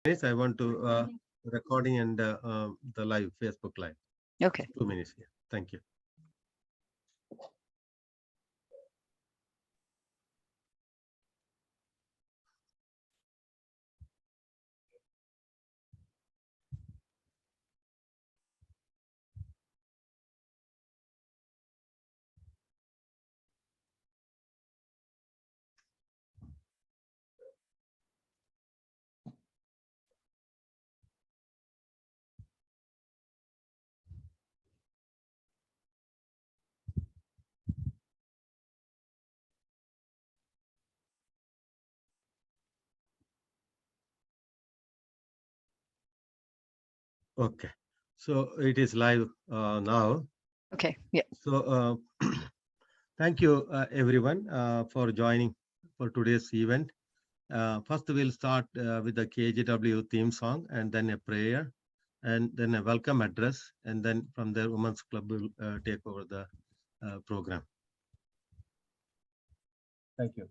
minutes. I want to recording and the live Facebook live. Okay. 2 minutes here. Thank you. Okay, so it is live now. Okay. Yeah. So thank you everyone for joining for today's event. First, we'll start with the KGW theme song and then a prayer and then a welcome address. And then from there, Women's Club will take over the program. Thank you.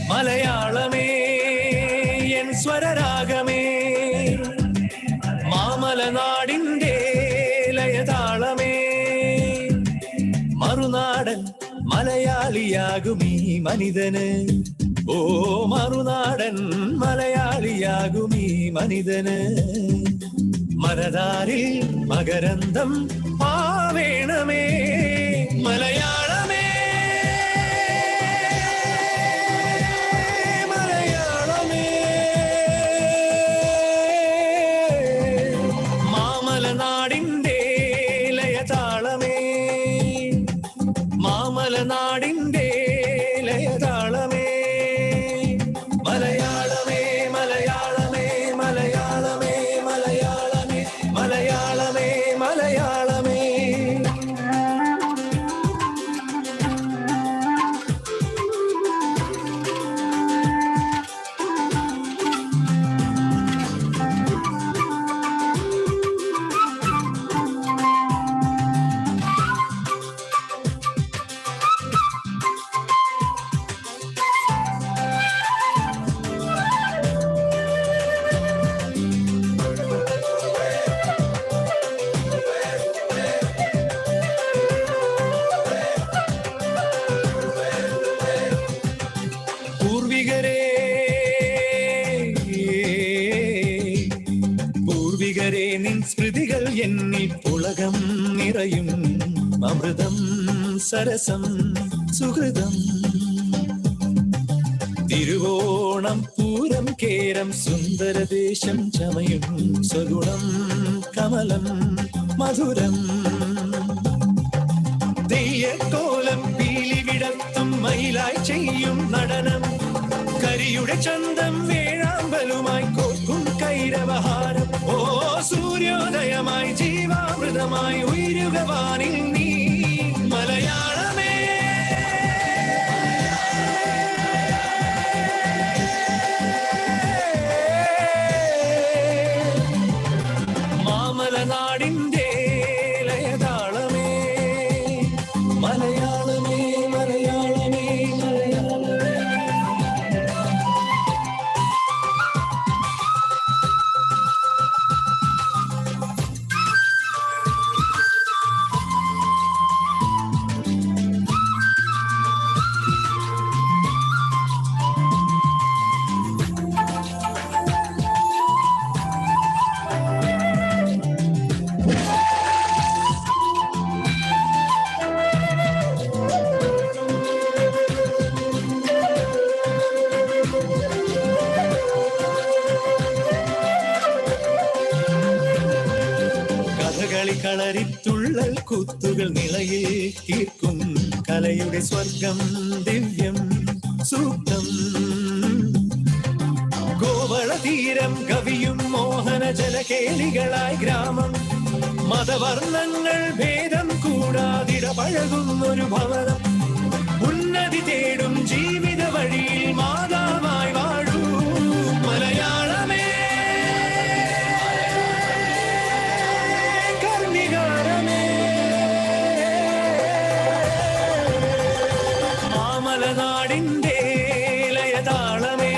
മലയാളമേ എൻ സ്വരരാഗമേ മാമലനാടിൻ്റെ ലയതാളമേ മറുനാടൻ മലയാളിയാകുമീ മനിതന് ഓ മറുനാടൻ മലയാളിയാകുമീ മനിതന് മനതാരിൽ മകരന്തം ആവേണമേ മലയാളമേ മാമലനാടിൻ്റെ ലയതാളമേ മാമലനാടിൻ്റെ ലയതാളമേ മലയാളമേ മലയാളമേ മലയാളമേ മലയാളമേ മലയാളമേ മലയാളമേ പൂർവികരേ നിൻ സ്മൃതികൾ എന്നിൽ പുളകം നിറയും അമൃതം സരസം സുഹൃതം തിരുവോണം പൂരം കേരം സുന്ദരദേശം ചമയും സ്വഗുണം കമലം മധുരം തെയ്യക്കോലം പീലി വിടർത്തും മയിലായി ചെയ്യും നടനം കരിയുടെ ചന്തം വേഴാമ്പലുമായി കോർക്കും കൈരവഹാരം ഓ സൂര്യോദയമായി ജീവാമൃതമായി ഉയരുക വാനിൽ നീ മലയാളമേ മാമലനാടിൻ്റെ ലയതാളമേ മലയാളമേ മലയാളമേ മലയാളമേ കളിക്കളരിത്തുള്ളൽ കുത്തുകൾ നിളയിൽ തീർക്കും കലയുടെ സ്വർഗം ദിവ്യം സൂക്തം ഗോവള തീരം കവിയും മോഹന ജലകേളികളായി ഗ്രാമം മതവർണ്ണങ്ങൾ ഭേദം കൂടാതിടപഴകുന്നൊരു ഭവനം ഉന്നതി തേടും ജീവിത വഴിയിൽ മാതാവായി വാഴൂ മലയാളമേ കർണികാരമേ മാമലനാടിന്റെ ലയതാളമേ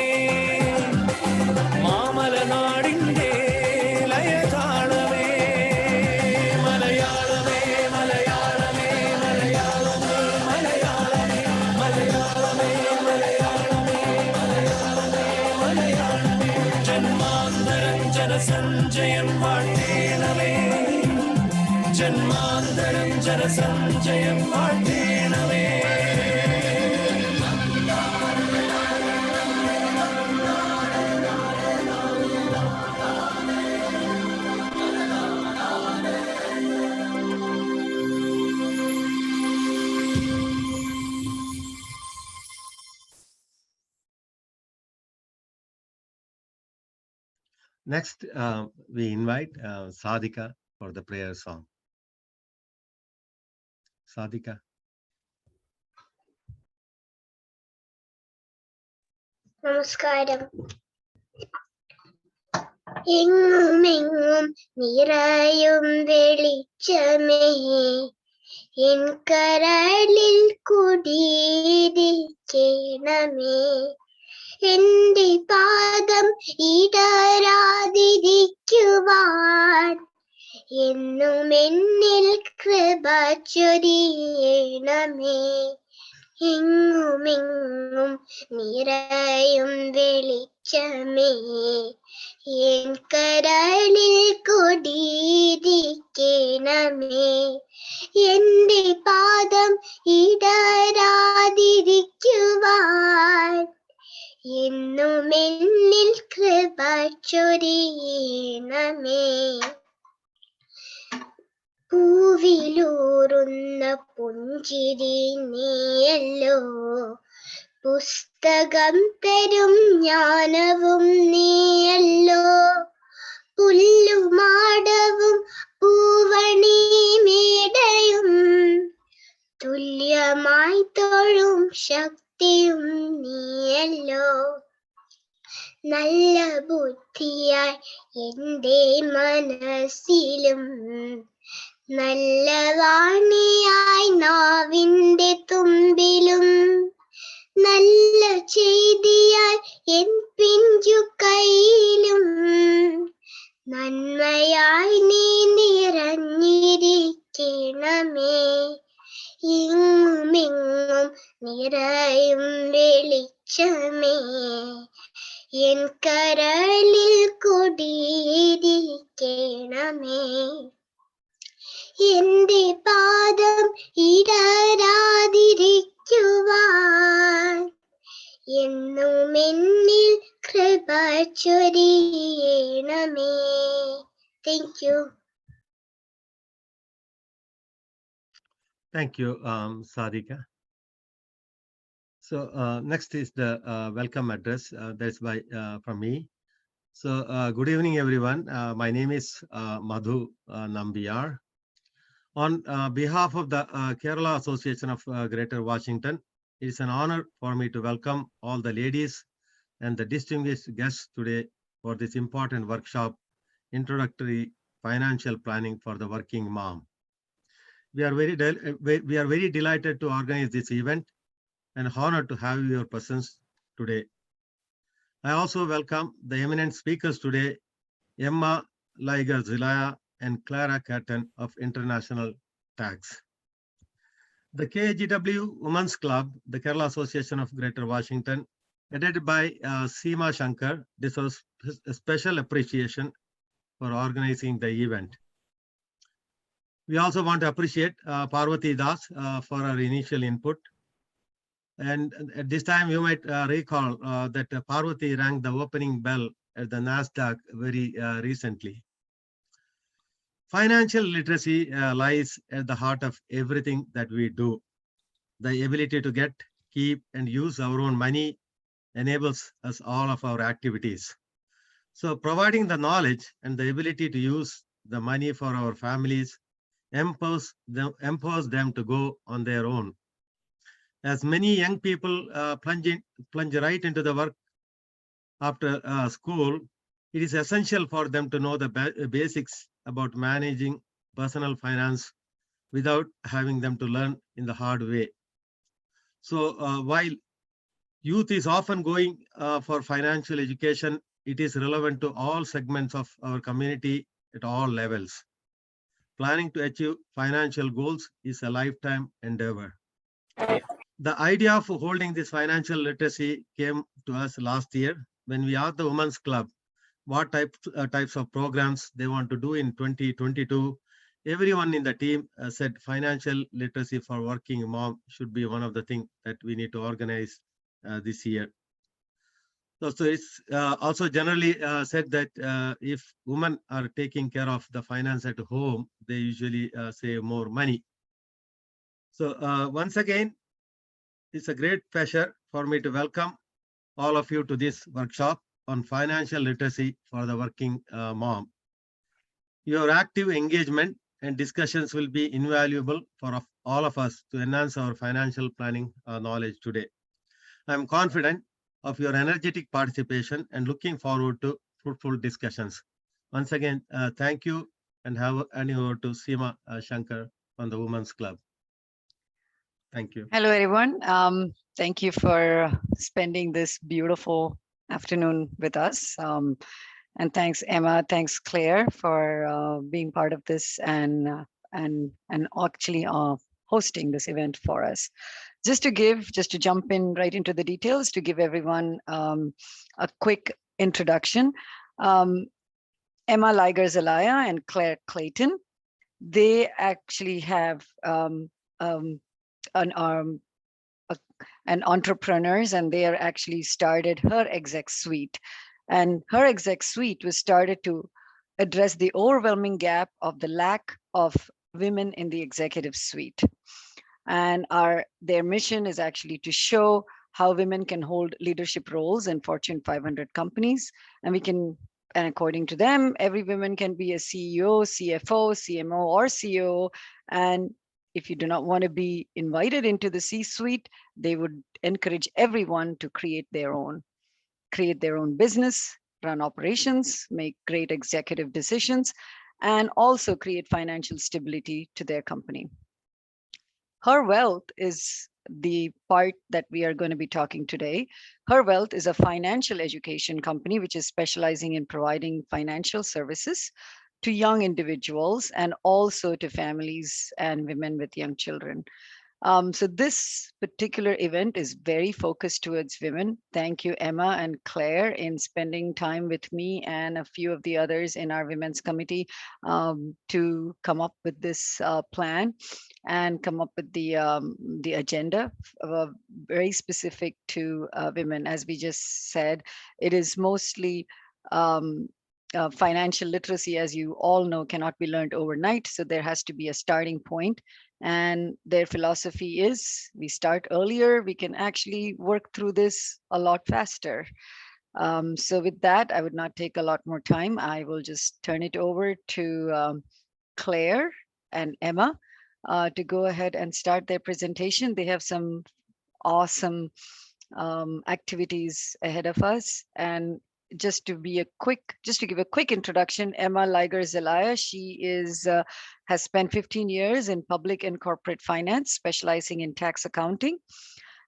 മാമലനാടിന്റെ ലയതാളമേ മലയാളമേ മലയാളമേ മലയാളമേ മലയാളമേ മലയാളമേ മലയാളമേ മലയാളമേ മലയാളമേ ജന്മാന്തരം ജനസഞ്ചയം വാഴ്ത്തേണമേ ജന്മാന്തരം ജനസഞ്ചയം വാഴ്ത്തേണമേ Next, we invite Sadhika for the prayer song. Sadhika. നമസ്കാരം. എങ്ങുമെങ്ങും നിറയും വെളിച്ചമേ എൻ കരളിൽ കുടിയിരിക്കണമേ എന്റെ പാദം ഇടരാതിരിക്കുവാൻ എന്നും എന്നിൽ കൃപ ചൊരിയണമേ എങ്ങുമെങ്ങും നിറയും വെളിച്ചമേ എൻ കരളിൽ കൊടിയിരിക്കണമേ എന്റെ പാദം ഇടരാതിരിക്കുവാൻ എന്നും എന്നിൽ കൃപ ചൊരിയണമേ പൂവിലൂറുന്ന പുഞ്ചിരി നീയല്ലോ പുസ്തകം തരും ജ്ഞാനവും നീയല്ലോ പുല്ലുമാടവും പൂവണി മേടയും തുല്യമായി തൊഴും ശക്തിയും നീയല്ലോ നല്ല ബുദ്ധിയായി എൻ്റെ മനസ്സിലും നല്ല വാണിയായി നാവിൻ്റെ തുമ്പിലും നല്ല ചെയ്തിയായി എൻ പിഞ്ചു കയ്യിലും നന്മയായി നീ നിറഞ്ഞിരിക്കണമേ എങ്ങുമെങ്ങും നിറയും വെളിച്ചമേ എൻ കരളിൽ കൊടിയിരിക്കണമേ എന്റെ പാദം ഇടരാതിരിക്കുവാൻ എന്നും എന്നിൽ കൃപ ചൊരിയണമേ. Thank you. Thank you, Sadhika. So next is the welcome address. That's from me. So good evening, everyone. My name is Madhu Nambiyar. On behalf of the Kerala Association of Greater Washington, it is an honor for me to welcome all the ladies and the distinguished guests today for this important workshop, Introductory Financial Planning for the Working Mom. We are very delighted to organize this event and honored to have your presence today. I also welcome the eminent speakers today, Emma Liger-Zilaya and Clara Catton of International Tax. The KGW Women's Club, the Kerala Association of Greater Washington, headed by Seema Shankar, deserves a special appreciation for organizing the event. We also want to appreciate Parvati Das for her initial input. And at this time, you might recall that Parvati rang the opening bell at the NASDAQ very recently. Financial literacy lies at the heart of everything that we do. The ability to get, keep, and use our own money enables us all of our activities. So providing the knowledge and the ability to use the money for our families empowers them to go on their own. As many young people plunge right into the work after school, it is essential for them to know the basics about managing personal finance without having them to learn in the hard way. So while youth is often going for financial education, it is relevant to all segments of our community at all levels. Planning to achieve financial goals is a lifetime endeavor. The idea of holding this financial literacy came to us last year when we asked the Women's Club what types of programs they want to do in 2022. Everyone in the team said financial literacy for working mom should be one of the things that we need to organize this year. So it's also generally said that if women are taking care of the finance at home, they usually save more money. So once again, it's a great pleasure for me to welcome all of you to this workshop on financial literacy for the working mom. Your active engagement and discussions will be invaluable for all of us to enhance our financial planning knowledge today. I'm confident of your energetic participation and looking forward to fruitful discussions. Once again, thank you, and handing over to Seema Shankar from the Women's Club. Thank you. Hello, everyone. Thank you for spending this beautiful afternoon with us. And thanks, Emma. Thanks, Claire, for being part of this and actually hosting this event for us. Just to jump in right into the details, to give everyone a quick introduction. Emma Liger-Zelaya and Claire Clayton, they actually have an entrepreneurs, and they are actually started Her Exec Suite. And Her Exec Suite was started to address the overwhelming gap of the lack of women in the executive suite. And their mission is actually to show how women can hold leadership roles in Fortune 500 companies. And according to them, every woman can be a CEO, CFO, CMO, or CEO. And if you do not want to be invited into the C-suite, they would encourage everyone to create their own business, run operations, make great executive decisions, and also create financial stability to their company. Herwealth is the part that we are going to be talking today. Herwealth is a financial education company which is specializing in providing financial services to young individuals and also to families and women with young children. So this particular event is very focused towards women. Thank you, Emma and Claire, in spending time with me and a few of the others in our women's committee to come up with this plan and come up with the agenda very specific to women. As we just said, it is mostly financial literacy, as you all know, cannot be learned overnight. So there has to be a starting point. And their philosophy is we start earlier, we can actually work through this a lot faster. So with that, I would not take a lot more time. I will just turn it over to Claire and Emma to go ahead and start their presentation. They have some awesome activities ahead of us. And just to give a quick introduction, Emma Liger-Zelaya, she has spent 15 years in public and corporate finance, specializing in tax accounting.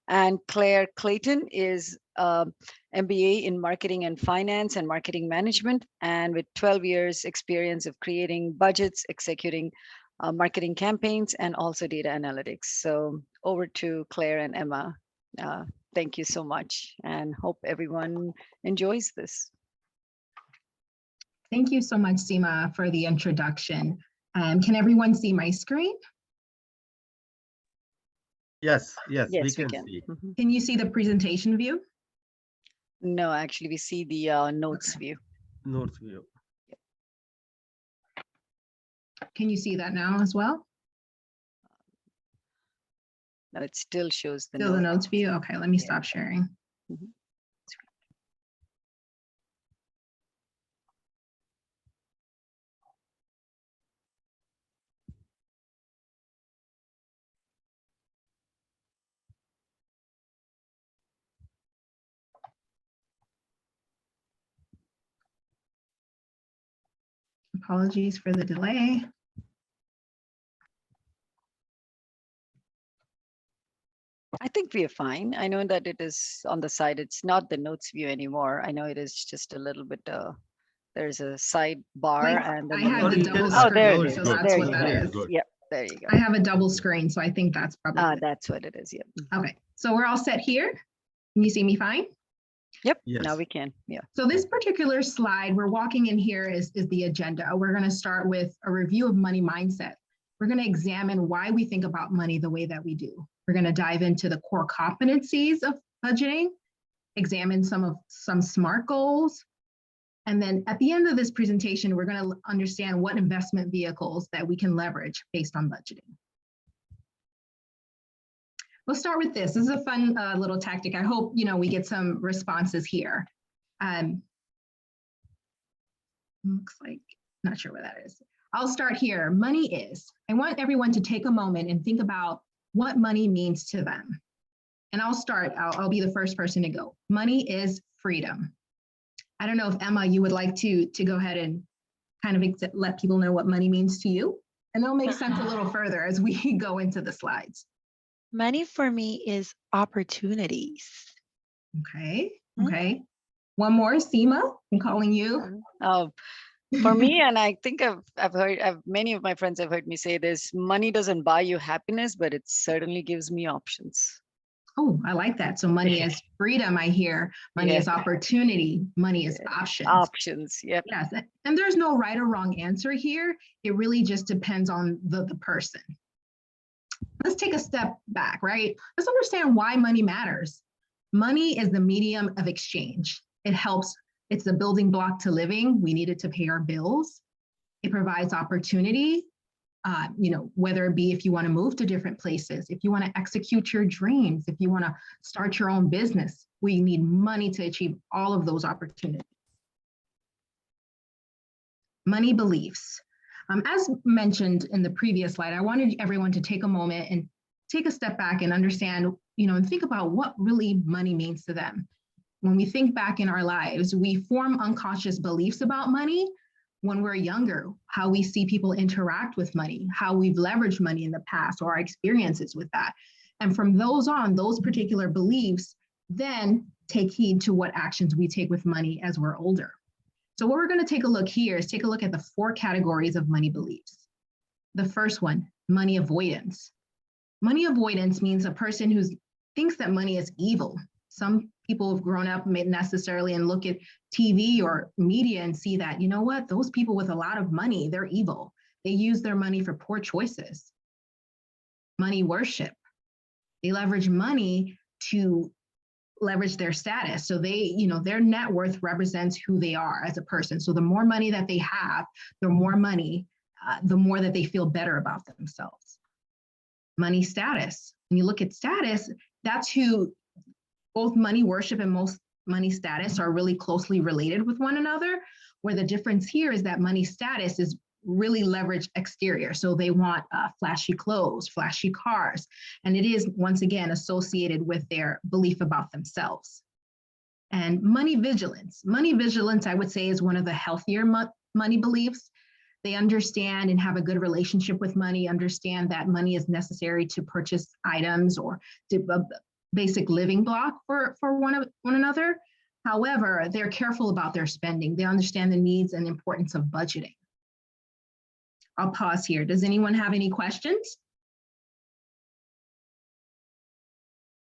And Claire Clayton is MBA in marketing and finance and marketing management, and with 12 years experience of creating budgets, executing marketing campaigns, and also data analytics. So over to Claire and Emma. Thank you so much, and hope everyone enjoys this. Thank you so much, Seema, for the introduction. Can everyone see my screen? Yes, we can see. Mm-hmm. Can you see the presentation view? No, actually, we see the notes view. Notes view. Can you see that now as well? No, it still shows the Still the note. notes view? Okay, let me Yeah. stop sharing. Mhm. Apologies for the delay. I think we are fine. I know that it is on the side. It's not the notes view anymore. I know it is just a little bit, there's a side bar Wait, and then I have the You can- double oh, there screen, it it's so is. good. that's There what you that go. Very is. good. Yep, there you go. I have a double screen, so I think that's probably it. That's what it is. Yep. Okay, so we're all set here. Can you see me fine? Yep. Yes. Now we can. Yeah. So this particular slide we're walking in here is the agenda. We're going to start with a review of money mindset. We're going to examine why we think about money the way that we do. We're going to dive into the core competencies of budgeting, examine some SMART goals. And then at the end of this presentation, we're going to understand what investment vehicles that we can leverage based on budgeting. We'll start with this. This is a fun little tactic. I hope we get some responses here. Looks like, not sure where that is. I'll start here. Money is. I want everyone to take a moment and think about what money means to them. And I'll start. I'll be the first person to go. Money is freedom. I don't know if Emma, you would like to go ahead and kind of let people know what money means to you. And it'll make sense a little further as we go into the slides. Money for me is opportunities. Okay. Okay. One more, Seema, I'm calling you. Oh, for me, and I think I've heard many of my friends have heard me say this: money doesn't buy you happiness, but it certainly gives me options. Oh, I like that. So money is freedom, I hear. Money Yeah. is opportunity. Money is options. Options. Yep. Yes. And there's no right or wrong answer here. It really just depends on the person. Let's take a step back, right? Let's understand why money matters. Money is the medium of exchange. It helps. It's the building block to living. We need it to pay our bills. It provides opportunity. Whether it be if you want to move to different places, if you want to execute your dreams, if you want to start your own business, we need money to achieve all of those opportunities. Money beliefs. As mentioned in the previous slide, I wanted everyone to take a moment and take a step back and understand, and think about what really money means to them. When we think back in our lives, we form unconscious beliefs about money when we're younger, how we see people interact with money, how we've leveraged money in the past, or our experiences with that. And from those on, those particular beliefs then take heed to what actions we take with money as we're older. So what we're going to take a look here is take a look at the 4 categories of money beliefs. The first one, money avoidance. Money avoidance means a person who thinks that money is evil. Some people have grown up necessarily and look at TV or media and see that, those people with a lot of money, they're evil. They use their money for poor choices. Money worship. They leverage money to leverage their status. So they, their net worth represents who they are as a person. So the more money that they have, the more money, the more that they feel better about themselves. Money status. When you look at status, that's who both money worship and most money status are really closely related with one another, where the difference here is that money status is really leveraged exterior. So they want flashy clothes, flashy cars, and it is once again associated with their belief about themselves. And money vigilance. Money vigilance, I would say, is one of the healthier money beliefs. They understand and have a good relationship with money, understand that money is necessary to purchase items or to basic living block for one another. However, they're careful about their spending. They understand the needs and importance of budgeting. I'll pause here. Does anyone have any questions?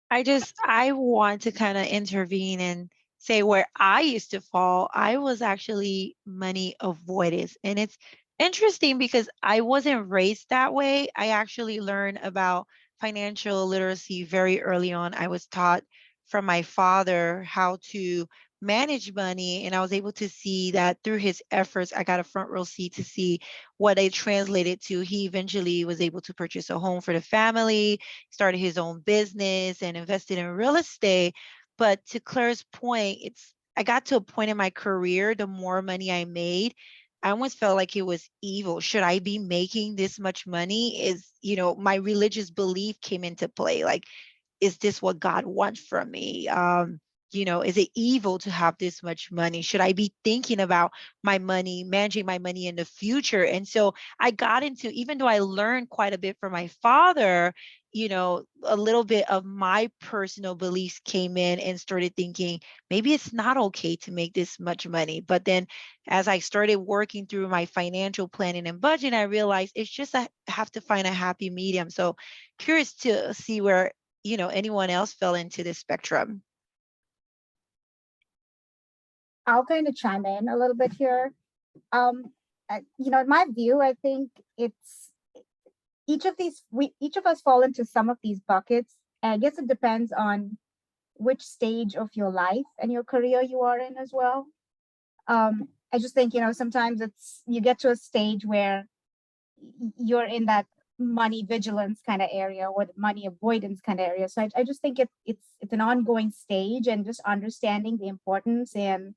I want to kind of intervene and say where I used to fall. I was actually money avoidance. And it's interesting because I wasn't raised that way. I actually learned about financial literacy very early on. I was taught from my father how to manage money. And I was able to see that through his efforts, I got a front row seat to see what it translated to. He eventually was able to purchase a home for the family, started his own business, and invested in real estate. But to Claire's point, I got to a point in my career, the more money I made, I almost felt like it was evil. Should I be making this much money? My religious belief came into play. Like, is this what God wants from me? Is it evil to have this much money? Should I be thinking about my money, managing my money in the future? And so I got into, even though I learned quite a bit from my father, a little bit of my personal beliefs came in and started thinking, maybe it's not okay to make this much money. But then as I started working through my financial planning and budgeting, I realized it's just I have to find a happy medium. So curious to see where anyone else fell into this spectrum. I'll kind of chime in a little bit here. In my view, I think it's each of us fall into some of these buckets. And I guess it depends on which stage of your life and your career you are in as well. I just think, sometimes you get to a stage where you're in that money vigilance kind of area or the money avoidance kind of area. So I just think it's an ongoing stage, and just understanding the importance and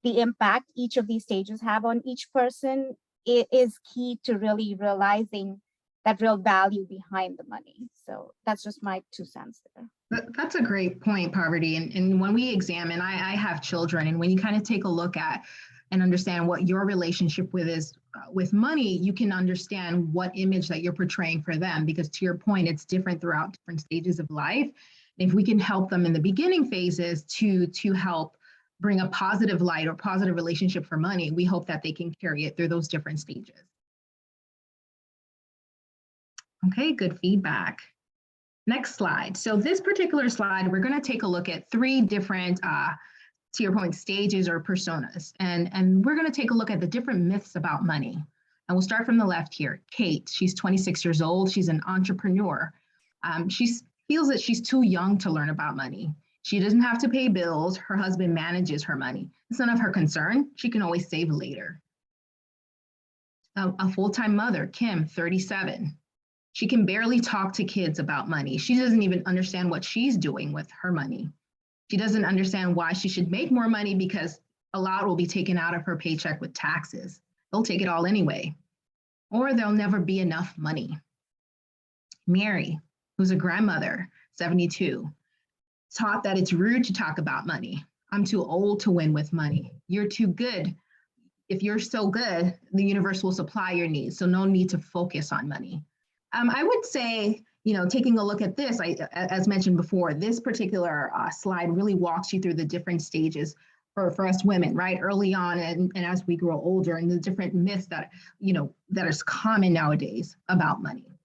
the impact each of these stages have on each person is key to really realizing that real value behind the money. So that's just my 2 cents there. That's a great point, Poverty. And when we examine, I have children, and when you kind of take a look at and understand what your relationship with money, you can understand what image that you're portraying for them, because to your point, it's different throughout different stages of life. If we can help them in the beginning phases to help bring a positive light or positive relationship for money, we hope that they can carry it through those different stages. Okay, good feedback. Next slide. So this particular slide, we're going to take a look at 3 different, to your point, stages or personas. And we're going to take a look at the different myths about money. And we'll start from the left here. Kate, she's 26 years old. She's an entrepreneur. She feels that she's too young to learn about money. She doesn't have to pay bills. Her husband manages her money. It's none of her concern. She can always save later. A full-time mother, Kim, 37. She can barely talk to kids about money. She doesn't even understand what she's doing with her money. She doesn't understand why she should make more money, because a lot will be taken out of her paycheck with taxes. They'll take it all anyway. Or there'll never be enough money. Mary, who's a grandmother, 72, taught that it's rude to talk about money. I'm too old to win with money. You're too good. If you're so good, the universe will supply your needs, so no need to focus on money. I would say, taking a look at this, as mentioned before, this particular slide really walks you through the different stages for us women, right? Early on and as we grow older, and the different myths that is common nowadays about money.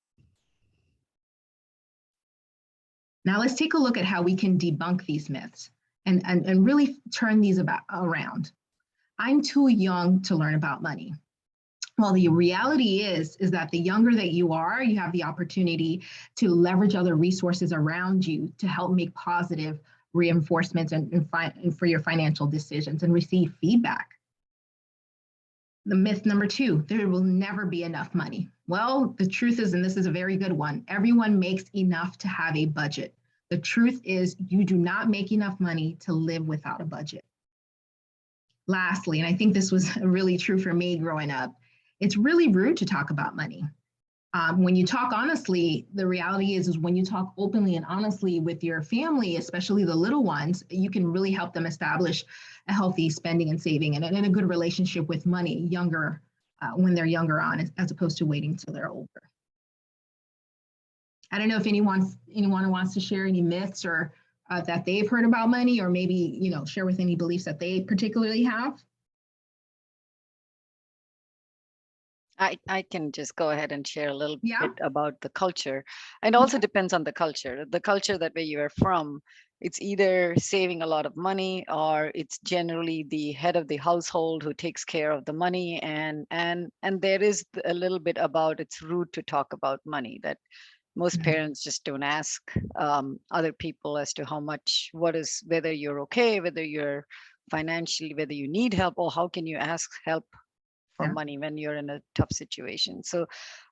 Now let's take a look at how we can debunk these myths and really turn these around. I'm too young to learn about money. Well, the reality is that the younger that you are, you have the opportunity to leverage other resources around you to help make positive reinforcements and for your financial decisions and receive feedback. The myth number 2, there will never be enough money. Well, the truth is, and this is a very good one, everyone makes enough to have a budget. The truth is, you do not make enough money to live without a budget. Lastly, and I think this was really true for me growing up, it's really rude to talk about money. When you talk honestly, the reality is when you talk openly and honestly with your family, especially the little ones, you can really help them establish a healthy spending and saving and a good relationship with money when they're younger on, as opposed to waiting till they're older. I don't know if anyone wants to share any myths or that they've heard about money, or maybe share with any beliefs that they particularly have. I can just go ahead and share a little Yeah. bit about the culture. And also depends on the culture. The culture that where you are from, it's either saving a lot of money, or it's generally the head of the household who takes care of the money. And there is a little bit about it's rude to talk about money, that most parents just don't ask other people as to how much, whether you're okay, whether you're financially, whether you need help or how can you ask help for Yeah. money when you're in a tough situation. So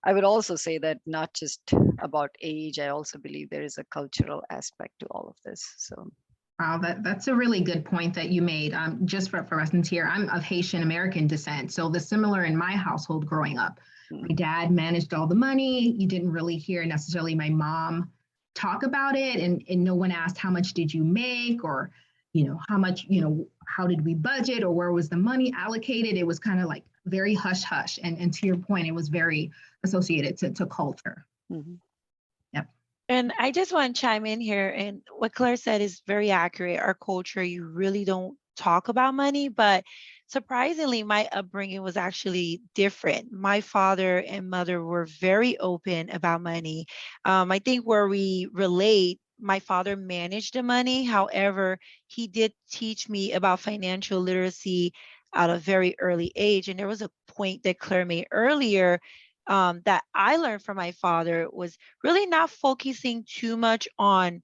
I would also say that not just about age, I also believe there is a cultural aspect to all of this. So Wow, that's a really good point that you made. Just for reference here, I'm of Haitian American descent. So the similar in my household growing up. My dad managed all the money. You didn't really hear necessarily my mom talk about it. And no one asked, how much did you make? Or, how much, how did we budget? Or where was the money allocated? It was kind of like very hush hush. And to your point, it was very associated to culture. mhm. And I just want to chime in here. And what Claire said is very accurate. Our culture, you really don't talk about money, but surprisingly, my upbringing was actually different. My father and mother were very open about money. I think where we relate, my father managed the money. However, he did teach me about financial literacy at a very early age. And there was a point that Claire made earlier that I learned from my father was really not focusing too much on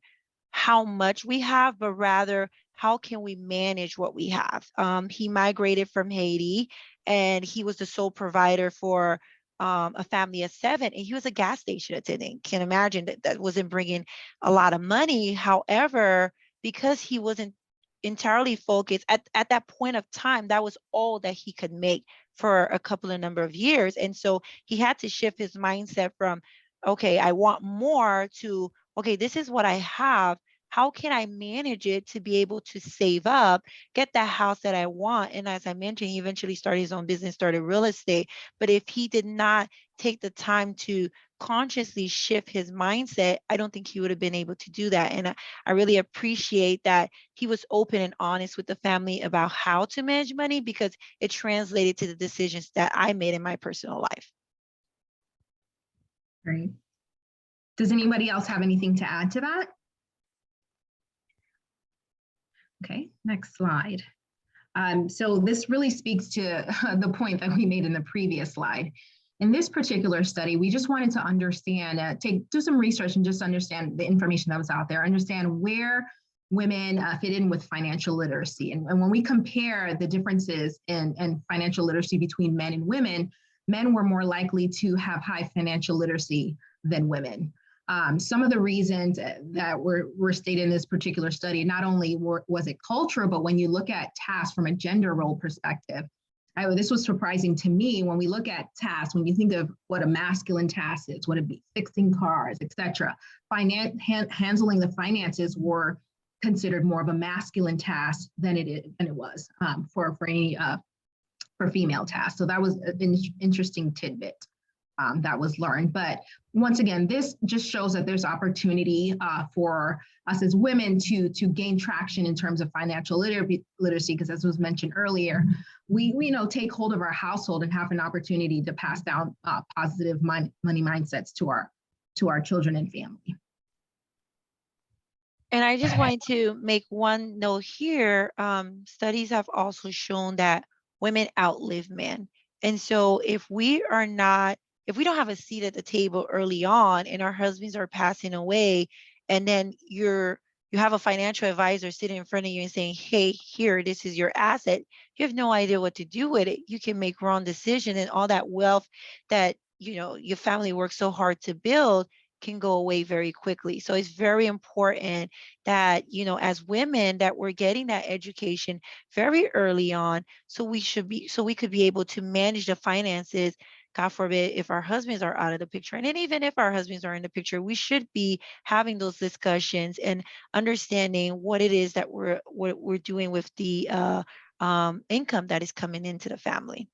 how much we have, but rather how can we manage what we have. He migrated from Haiti, and he was the sole provider for a family of 7, and he was a gas station attendant. Can imagine that wasn't bringing a lot of money. However, because he wasn't entirely focused at that point of time, that was all that he could make for a couple of number of years. And so he had to shift his mindset from, okay, I want more, to, okay, this is what I have. How can I manage it to be able to save up, get that house that I want? And as I mentioned, he eventually started his own business, started real estate. But if he did not take the time to consciously shift his mindset, I don't think he would have been able to do that. And I really appreciate that he was open and honest with the family about how to manage money, because it translated to the decisions that I made in my personal life. Great. Does anybody else have anything to add to that? Okay, next slide. So this really speaks to the point that we made in the previous slide. In this particular study, we just wanted to understand, do some research and just understand the information that was out there, understand where women fit in with financial literacy. And when we compare the differences in financial literacy between men and women, men were more likely to have high financial literacy than women. Some of the reasons that were stated in this particular study, not only was it culture, but when you look at tasks from a gender role perspective, this was surprising to me. When we look at tasks, when you think of what a masculine task is, would it be fixing cars, etc., handling the finances were considered more of a masculine task than it was for female tasks. So that was an interesting tidbit that was learned. But once again, this just shows that there's opportunity for us as women to gain traction in terms of financial literacy, because as was mentioned earlier, we take hold of our household and have an opportunity to pass down positive money mindsets to our children and family. And I just wanted to make one note here. Studies have also shown that women outlive men. And so if we don't have a seat at the table early on and our husbands are passing away, and then you have a financial advisor sitting in front of you and saying, hey, here, this is your asset, you have no idea what to do with it. You can make wrong decisions, and all that wealth that your family worked so hard to build can go away very quickly. So it's very important that, as women, that we're getting that education very early on, so we could be able to manage the finances. God forbid if our husbands are out of the picture. And then even if our husbands are in the picture, we should be having those discussions and understanding what it is that we're doing with the income that is coming into the family.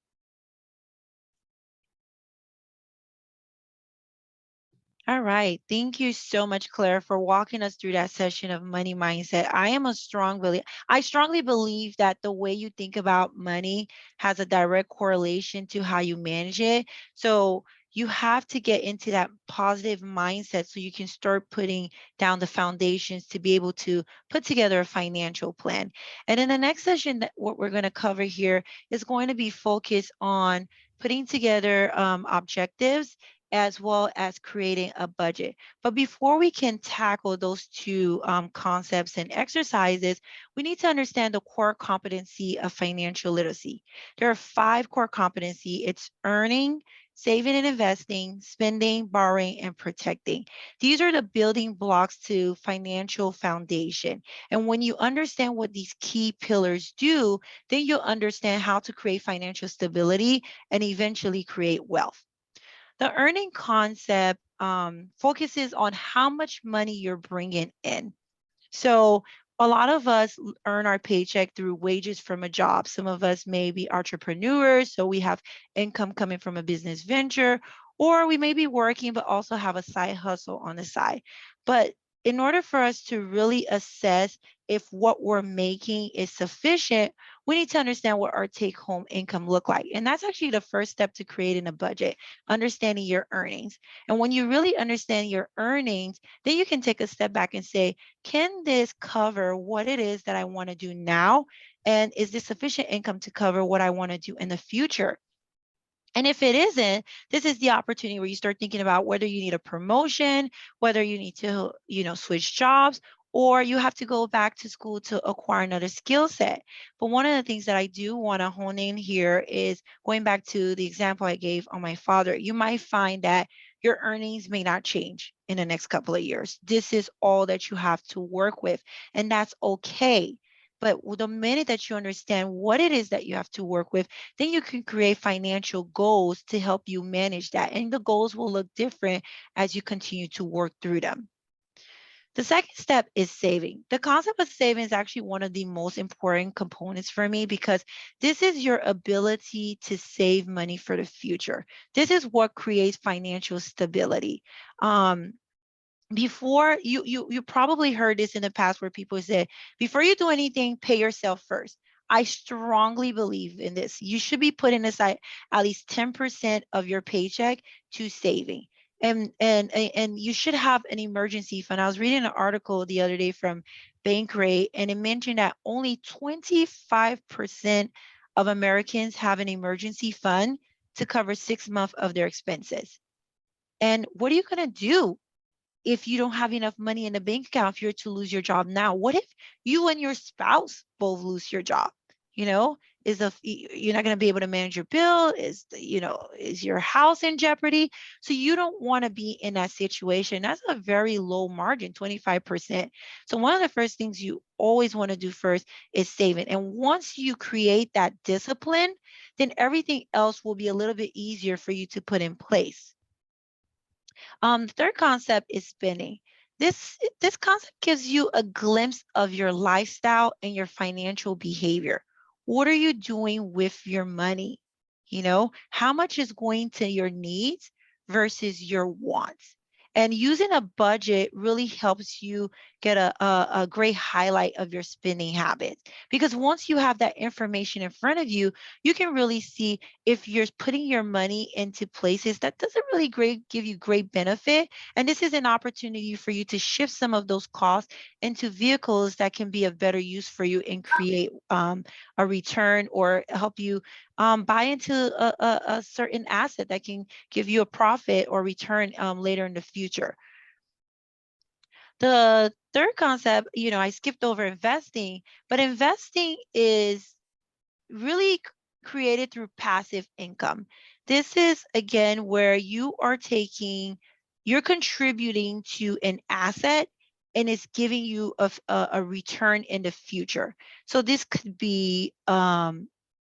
All right. Thank you so much, Claire, for walking us through that session of money mindset. I strongly believe that the way you think about money has a direct correlation to how you manage it. So you have to get into that positive mindset so you can start putting down the foundations to be able to put together a financial plan. And in the next session, what we're going to cover here is going to be focused on putting together objectives as well as creating a budget. But before we can tackle those two concepts and exercises, we need to understand the core competency of financial literacy. There are 5 core competency. It's earning, saving and investing, spending, borrowing, and protecting. These are the building blocks to financial foundation. And when you understand what these key pillars do, then you'll understand how to create financial stability and eventually create wealth. The earning concept focuses on how much money you're bringing in. So a lot of us earn our paycheck through wages from a job. Some of us may be entrepreneurs, so we have income coming from a business venture, or we may be working but also have a side hustle on the side. But in order for us to really assess if what we're making is sufficient, we need to understand what our take home income look like. And that's actually the first step to creating a budget, understanding your earnings. And when you really understand your earnings, then you can take a step back and say, can this cover what it is that I want to do now? And is this sufficient income to cover what I want to do in the future? And if it isn't, this is the opportunity where you start thinking about whether you need a promotion, whether you need to, switch jobs, or you have to go back to school to acquire another skill set. But one of the things that I do want to hone in here is going back to the example I gave on my father. You might find that your earnings may not change in the next couple of years. This is all that you have to work with, and that's okay. But the minute that you understand what it is that you have to work with, then you can create financial goals to help you manage that. And the goals will look different as you continue to work through them. The second step is saving. The concept of saving is actually one of the most important components for me because this is your ability to save money for the future. This is what creates financial stability. Before you probably heard this in the past where people said, before you do anything, pay yourself first. I strongly believe in this. You should be putting aside at least 10% of your paycheck to saving. And you should have an emergency fund. I was reading an article the other day from Bankrate, and it mentioned that only 25% of Americans have an emergency fund to cover 6 months of their expenses. And what are you going to do if you don't have enough money in the bank account if you're to lose your job now? What if you and your spouse both lose your job? You're not going to be able to manage your bill? Is your house in jeopardy? So you don't want to be in that situation. That's a very low margin, 25%. So one of the first things you always want to do first is saving. And once you create that discipline, then everything else will be a little bit easier for you to put in place. The third concept is spending. This concept gives you a glimpse of your lifestyle and your financial behavior. What are you doing with your money? How much is going to your needs versus your wants? And using a budget really helps you get a great highlight of your spending habits. Because once you have that information in front of you, you can really see if you're putting your money into places that doesn't really give you great benefit. And this is an opportunity for you to shift some of those costs into vehicles that can be of better use for you and create a return or help you buy into a certain asset that can give you a profit or return later in the future. The third concept, I skipped over investing, but investing is really created through passive income. This is again where you're contributing to an asset and it's giving you a return in the future. So this could be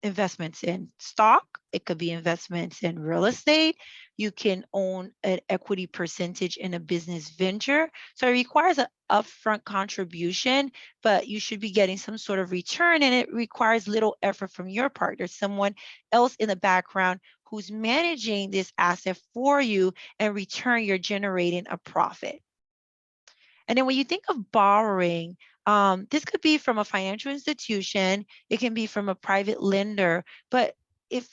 investments in stock. It could be investments in real estate. You can own an equity percentage in a business venture. So it requires an upfront contribution, but you should be getting some sort of return, and it requires little effort from your partner, someone else in the background who's managing this asset for you, and return you're generating a profit. And then when you think of borrowing, this could be from a financial institution, it can be from a private lender, but if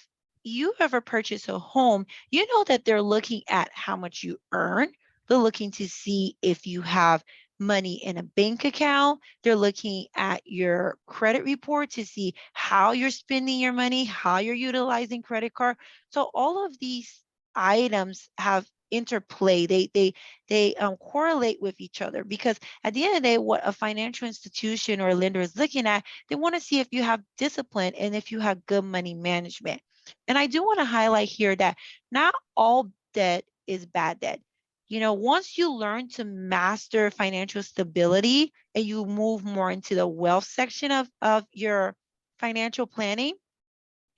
you ever purchase a home, you know that they're looking at how much you earn. They're looking to see if you have money in a bank account. They're looking at your credit report to see how you're spending your money, how you're utilizing credit card. So all of these items have interplay. They correlate with each other, because at the end of the day, what a financial institution or a lender is looking at, they want to see if you have discipline and if you have good money management. And I do want to highlight here that not all debt is bad debt. You know, once you learn to master financial stability and you move more into the wealth section of your financial planning,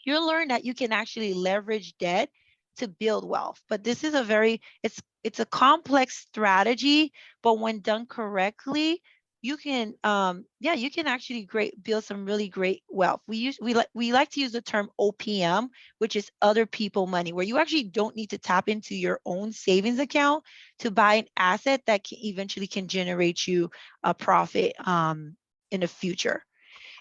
you'll learn that you can actually leverage debt to build wealth. But this is a very, it's a complex strategy, but when done correctly, you can yeah, you can actually build some really great wealth. We like to use the term OPM, which is other people money, where you actually don't need to tap into your own savings account to buy an asset that can eventually can generate you a profit in the future.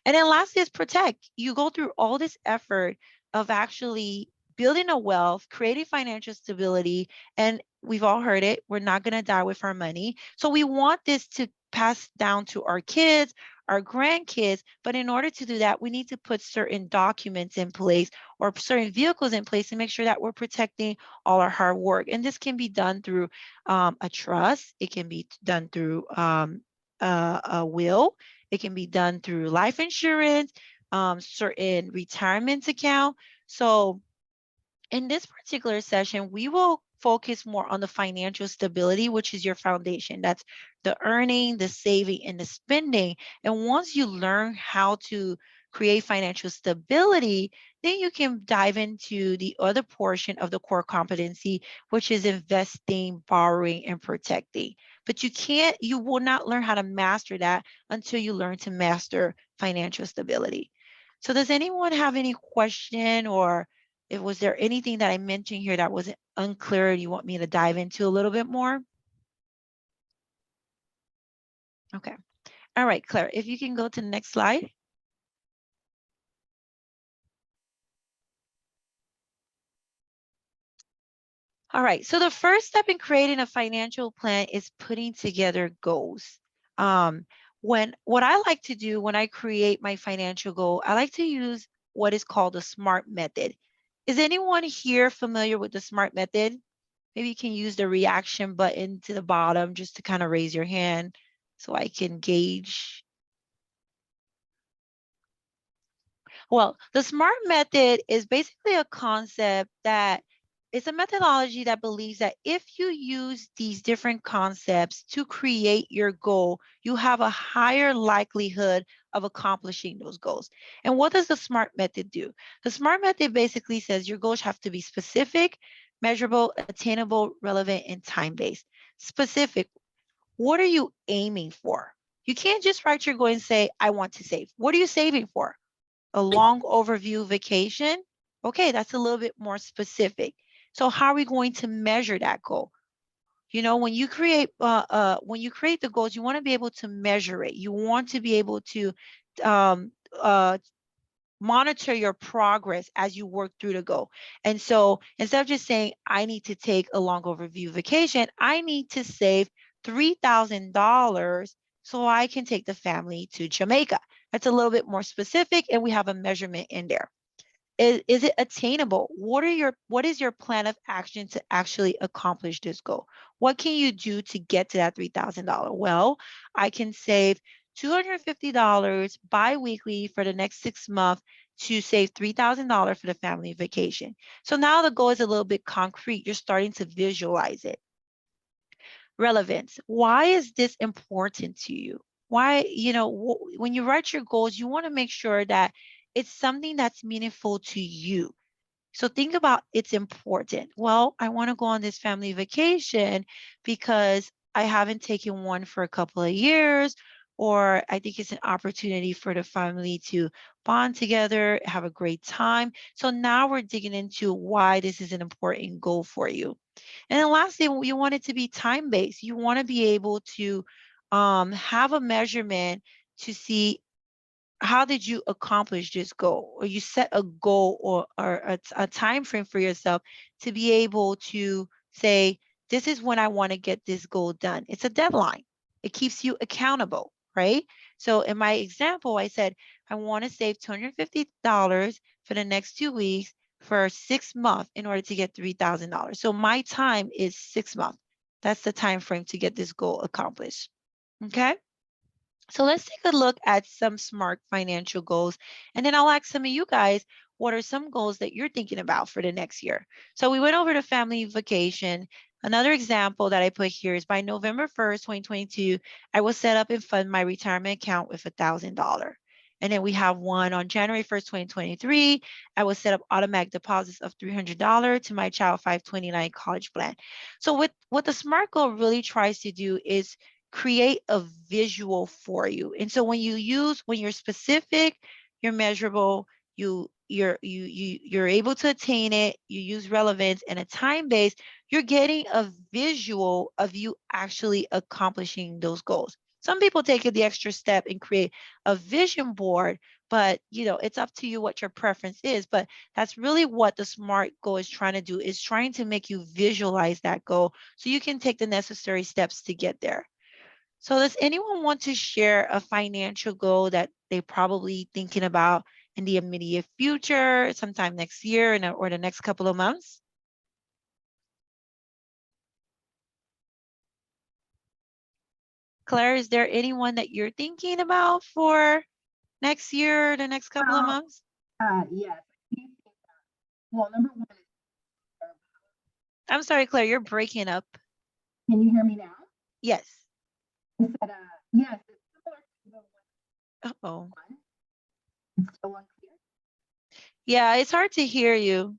And then lastly is protect. You go through all this effort of actually building a wealth, creating financial stability, and we've all heard it, we're not going to die with our money. So we want this to pass down to our kids, our grandkids. But in order to do that, we need to put certain documents in place or certain vehicles in place to make sure that we're protecting all our hard work. And this can be done through a trust. It can be done through a will. It can be done through life insurance, certain retirement account. So in this particular session, we will focus more on the financial stability, which is your foundation. That's the earning, the saving, and the spending. And once you learn how to create financial stability, then you can dive into the other portion of the core competency, which is investing, borrowing, and protecting. But you will not learn how to master that until you learn to master financial stability. So does anyone have any question, or was there anything that I mentioned here that wasn't unclear and you want me to dive into a little bit more? Okay. All right, Claire, if you can go to the next slide. All right, so the first step in creating a financial plan is putting together goals. What I like to do when I create my financial goal, I like to use what is called the SMART method. Is anyone here familiar with the SMART method? Maybe you can use the reaction button to the bottom just to kind of raise your hand so I can gauge. Well, the SMART method is basically a concept that it's a methodology that believes that if you use these different concepts to create your goal, you have a higher likelihood of accomplishing those goals. And what does the SMART method do? The SMART method basically says your goals have to be specific, measurable, attainable, relevant, and time-based. Specific, what are you aiming for? You can't just write your goal and say, I want to save. What are you saving for? A long overview vacation? Okay, that's a little bit more specific. So how are we going to measure that goal? You know, when you create the goals, you want to be able to measure it. You want to be able to monitor your progress as you work through the goal. And so instead of just saying, I need to take a long overview vacation, I need to save $3,000 so I can take the family to Jamaica. That's a little bit more specific, and we have a measurement in there. Is it attainable? What is your plan of action to actually accomplish this goal? What can you do to get to that $3,000? Well, I can save $250 bi-weekly for the next 6 months to save $3,000 for the family vacation. So now the goal is a little bit concrete. You're starting to visualize it. Relevance. Why is this important to you? Why, when you write your goals, you want to make sure that it's something that's meaningful to you. So think about it's important. Well, I want to go on this family vacation because I haven't taken one for a couple of years, or I think it's an opportunity for the family to bond together, have a great time. So now we're digging into why this is an important goal for you. And then lastly, you want it to be time-based. You want to be able to have a measurement to see how did you accomplish this goal, or you set a goal or a time frame for yourself to be able to say, this is when I want to get this goal done. It's a deadline. It keeps you accountable, right? So in my example, I said, I want to save $250 for the next 2 weeks for 6 months in order to get $3,000. So my time is 6 months. That's the time frame to get this goal accomplished. Okay. So let's take a look at some SMART financial goals. And then I'll ask some of you guys, what are some goals that you're thinking about for the next year? So we went over to family vacation. Another example that I put here is by November 1st, 2022, I will set up and fund my retirement account with $1,000. And then we have one on January 1st, 2023. I will set up automatic deposits of $300 to my Child 529 college plan. So what the SMART goal really tries to do is create a visual for you. And so when you're specific, you're measurable, you're able to attain it, you use relevance and a time base, you're getting a visual of you actually accomplishing those goals. Some people take it the extra step and create a vision board, but it's up to you what your preference is. But that's really what the SMART goal is trying to do, is trying to make you visualize that goal so you can take the necessary steps to get there. So does anyone want to share a financial goal that they probably thinking about in the immediate future, sometime next year or the next couple of months? Claire, is there anyone that you're thinking about for next year, the next couple of months? Yes. Well, number one is, I'm sorry, Claire, you're breaking up. can you hear me now? Yes. I said, yes, it's similar to the Uh-oh. one. It's still unclear. Yeah, it's hard to hear you.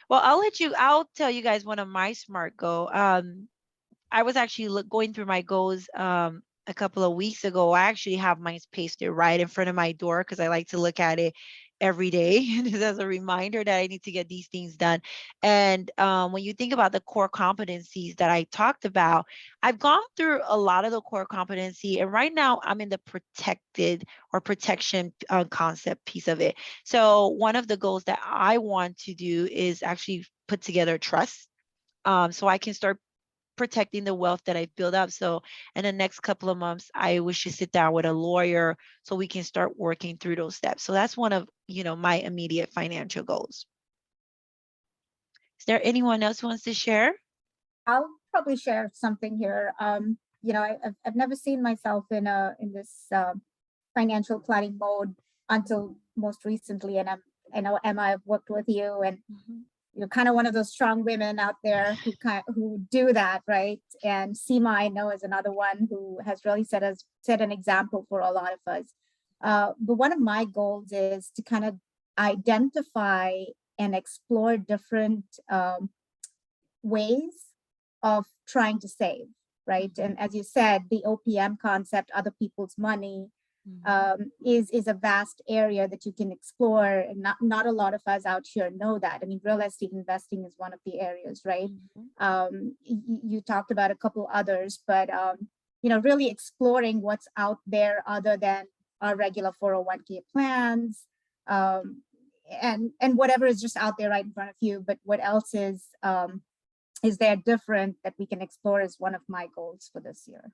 Well, I'll tell you guys one of my SMART goals. I was actually going through my goals a couple of weeks ago. I actually have mine pasted right in front of my door because I like to look at it every day as a reminder that I need to get these things done. And when you think about the core competencies that I talked about, I've gone through a lot of the core competency, and right now I'm in the protected or protection concept piece of it. So one of the goals that I want to do is actually put together trust, so I can start protecting the wealth that I've built up. So in the next couple of months, I wish to sit down with a lawyer so we can start working through those steps. So that's one of, my immediate financial goals. Is there anyone else who wants to share? I'll probably share something here. I've never seen myself in this financial planning mode until most recently, and I know Emma, I've worked with you, and you're kind of one of those strong women out there who do that, right? And Seema, I know, is another one who has really set an example for a lot of us. But one of my goals is to kind of identify and explore different ways of trying to save, right? And as you said, the OPM concept, other people's money, is a vast area that you can explore, and not a lot of us out here know that. I mean, real estate investing is one of the areas, right? You talked about a couple others, but really exploring what's out there other than our regular 401k plans, and whatever is just out there right in front of you. But what else is there different that we can explore is one of my goals for this year.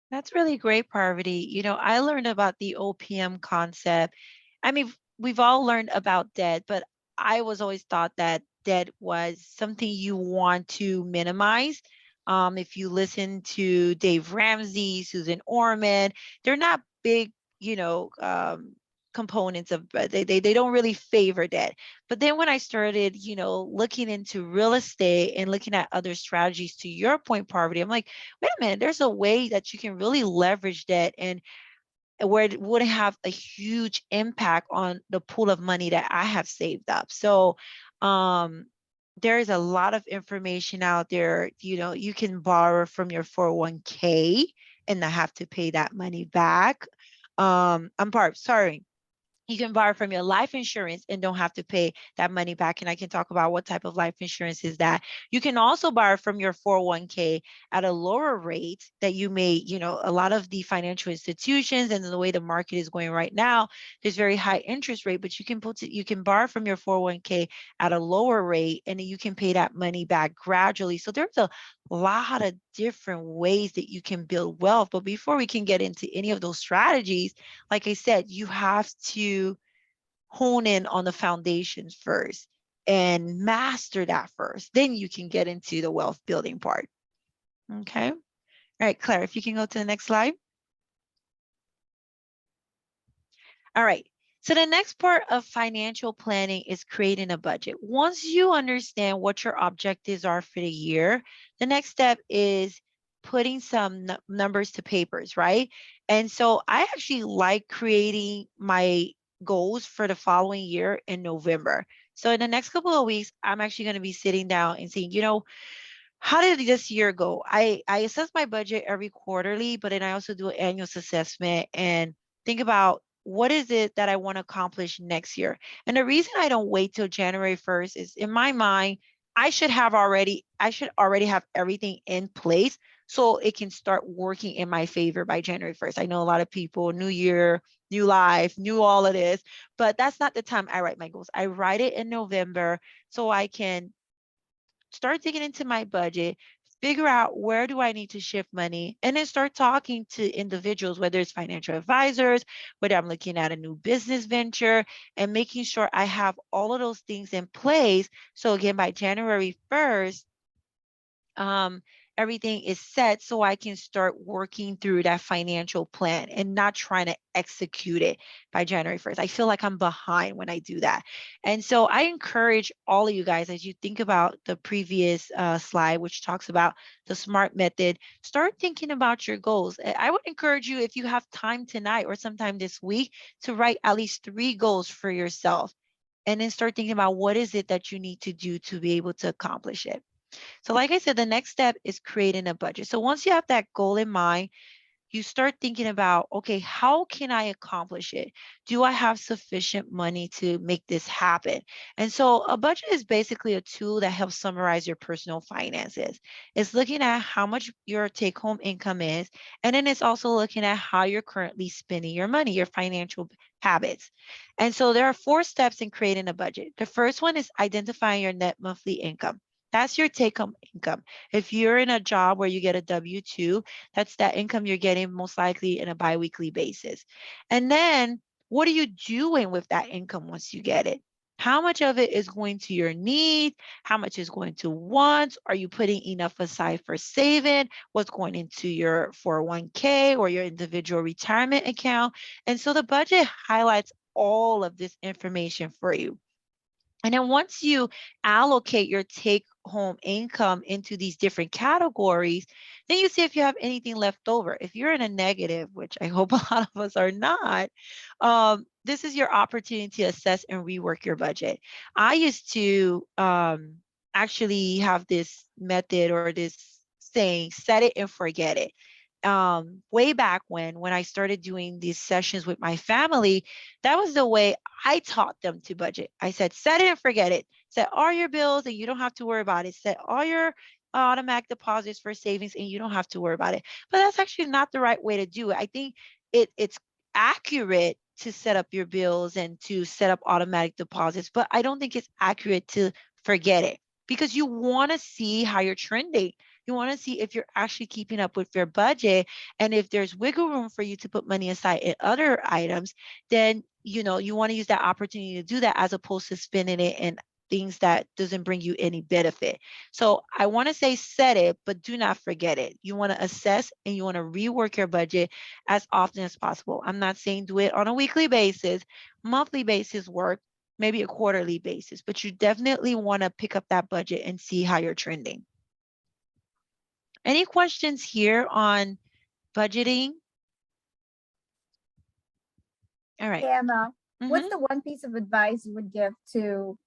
That's really great, Parvati. I learned about the OPM concept. I mean, we've all learned about debt, but I was always thought that debt was something you want to minimize. If you listen to Dave Ramsey, Susan Orman, they're not big, components of, they don't really favor debt. But then when I started, looking into real estate and looking at other strategies, to your point, Parvati, I'm like, wait a minute, there's a way that you can really leverage debt, and where it would have a huge impact on the pool of money that I have saved up. So there is a lot of information out there. You can borrow from your 401k and not have to pay that money back. You can borrow from your life insurance and don't have to pay that money back. And I can talk about what type of life insurance is that. You can also borrow from your 401k at a lower rate that you may, a lot of the financial institutions and the way the market is going right now, there's very high interest rate, but you can borrow from your 401k at a lower rate, and you can pay that money back gradually. So there's a lot of different ways that you can build wealth. But before we can get into any of those strategies, like I said, you have to hone in on the foundations first and master that first. Then you can get into the wealth building part. Okay. All right, Claire, if you can go to the next slide. All right. So the next part of financial planning is creating a budget. Once you understand what your objectives are for the year, the next step is putting some numbers to papers, right? And so I actually like creating my goals for the following year in November. So in the next couple of weeks, I'm actually going to be sitting down and saying, you know, how did this year go? I assess my budget every quarterly, but then I also do an annual assessment and think about what is it that I want to accomplish next year. And the reason I don't wait till January 1st is in my mind, I should already have everything in place so it can start working in my favor by January 1st. I know a lot of people, new year, new life, new all of this, but that's not the time I write my goals. I write it in November so I can start digging into my budget, figure out where do I need to shift money, and then start talking to individuals, whether it's financial advisors, whether I'm looking at a new business venture, and making sure I have all of those things in place. So again, by January 1st, everything is set so I can start working through that financial plan and not trying to execute it by January 1st. I feel like I'm behind when I do that. And so I encourage all of you guys, as you think about the previous slide, which talks about the SMART method, start thinking about your goals. I would encourage you, if you have time tonight or sometime this week, to write at least 3 goals for yourself. And then start thinking about what is it that you need to do to be able to accomplish it. So like I said, the next step is creating a budget. So once you have that goal in mind, you start thinking about, okay, how can I accomplish it? Do I have sufficient money to make this happen? And so a budget is basically a tool that helps summarize your personal finances. It's looking at how much your take-home income is, and then it's also looking at how you're currently spending your money, your financial habits. And so there are 4 steps in creating a budget. The first one is identifying your net monthly income. That's your take-home income. If you're in a job where you get a W-2, that's that income you're getting most likely in a biweekly basis. And then what are you doing with that income once you get it? How much of it is going to your needs? How much is going to wants? Are you putting enough aside for saving? What's going into your 401k or your individual retirement account? And so the budget highlights all of this information for you. And then once you allocate your take home income into these different categories, then you see if you have anything left over. If you're in a negative, which I hope a lot of us are not, this is your opportunity to assess and rework your budget. I used to actually have this method or this saying, set it and forget it. Way back when I started doing these sessions with my family, that was the way I taught them to budget. I said, set it and forget it. Set all your bills and you don't have to worry about it. Set all your automatic deposits for savings and you don't have to worry about it. But that's actually not the right way to do it. I think it's accurate to set up your bills and to set up automatic deposits, but I don't think it's accurate to forget it, because you want to see how you're trending. You want to see if you're actually keeping up with your budget, and if there's wiggle room for you to put money aside in other items, then you want to use that opportunity to do that, as opposed to spending it in things that doesn't bring you any benefit. So I want to say set it, but do not forget it. You want to assess and you want to rework your budget as often as possible. I'm not saying do it on a weekly basis, monthly basis work, maybe a quarterly basis, but you definitely want to pick up that budget and see how you're trending. Any questions here on budgeting? All right. Emma, what's the one piece of advice you would give to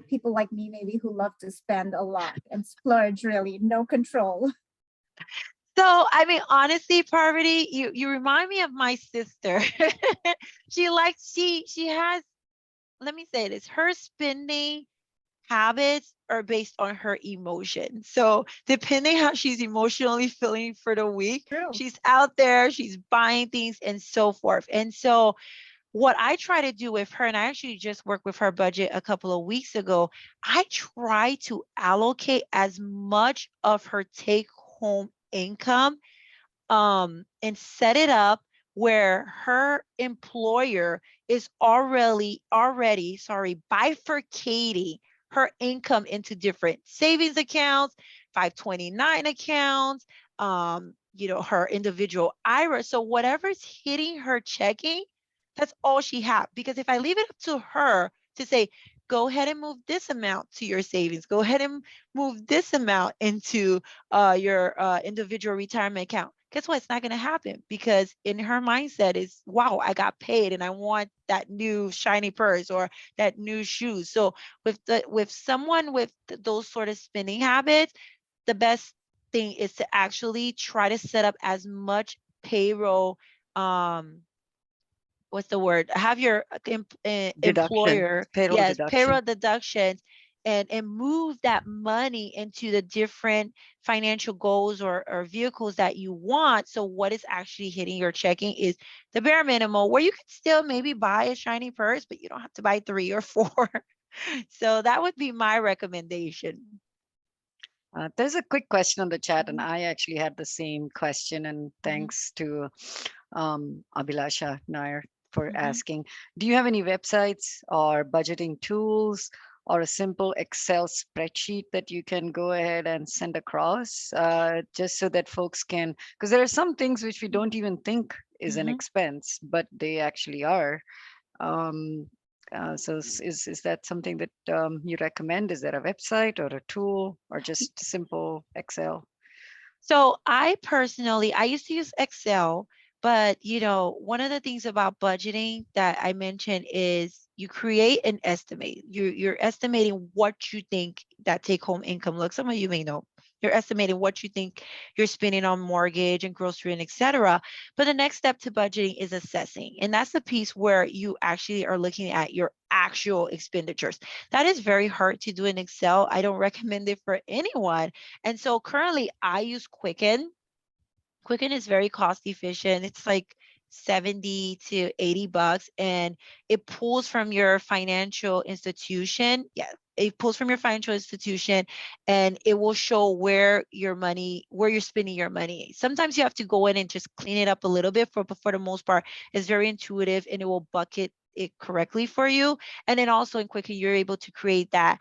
people like me, maybe, who love to spend a lot and splurge, really, no control? So, I mean, honestly, Parvati, you remind me of my sister. she has, let me say this, her spending habits are based on her emotion. So depending how she's emotionally feeling for the week, True. she's out there, she's buying things and so forth. And so what I try to do with her, and I actually just worked with her budget a couple of weeks ago, I try to allocate as much of her take home income and set it up where her employer is already bifurcating her income into different savings accounts, 529 accounts, her individual IRA. So whatever's hitting her checking, that's all she has. Because if I leave it up to her to say, go ahead and move this amount to your savings, go ahead and move this amount into your individual retirement account, guess what? It's not going to happen, because in her mindset is, wow, I got paid and I want that new shiny purse or that new shoes. So with someone with those sort of spending habits, the best thing is to actually try to set up as much payroll, what's the word? Have your Deduction, employer, payroll yes, deduction. payroll deductions, and move that money into the different financial goals or vehicles that you want. So what is actually hitting your checking is the bare minimum, where you can still maybe buy a shiny purse, but you don't have to buy 3 or 4. So that would be my recommendation. There's a quick question on the chat, and Mhm. I actually had the same question. And thanks to Abhilasha Nair for Mhm. asking. Do you have any websites or budgeting tools or a simple Excel spreadsheet that you can go ahead and send across, just so that folks can? Because there are some things which we don't even think is an Mhm. expense, but they actually are. Um, is that something that you recommend? Is there a website or a tool or just simple Excel? So I used to use Excel, but one of the things about budgeting that I mentioned is you create an estimate. You're estimating what you think that take home income looks. Some of you may know. You're estimating what you think you're spending on mortgage and grocery and etc. But the next step to budgeting is assessing. And that's the piece where you actually are looking at your actual expenditures. That is very hard to do in Excel. I don't recommend it for anyone. And so currently I use Quicken. Quicken is very cost efficient. It's like 70 to 80 bucks, and it pulls from your financial institution. Yeah, it pulls from your financial institution, and it will show where you're spending your money. Sometimes you have to go in and just clean it up a little bit, but for the most part, it's very intuitive and it will bucket it correctly for you. And then also in Quicken, you're able to create that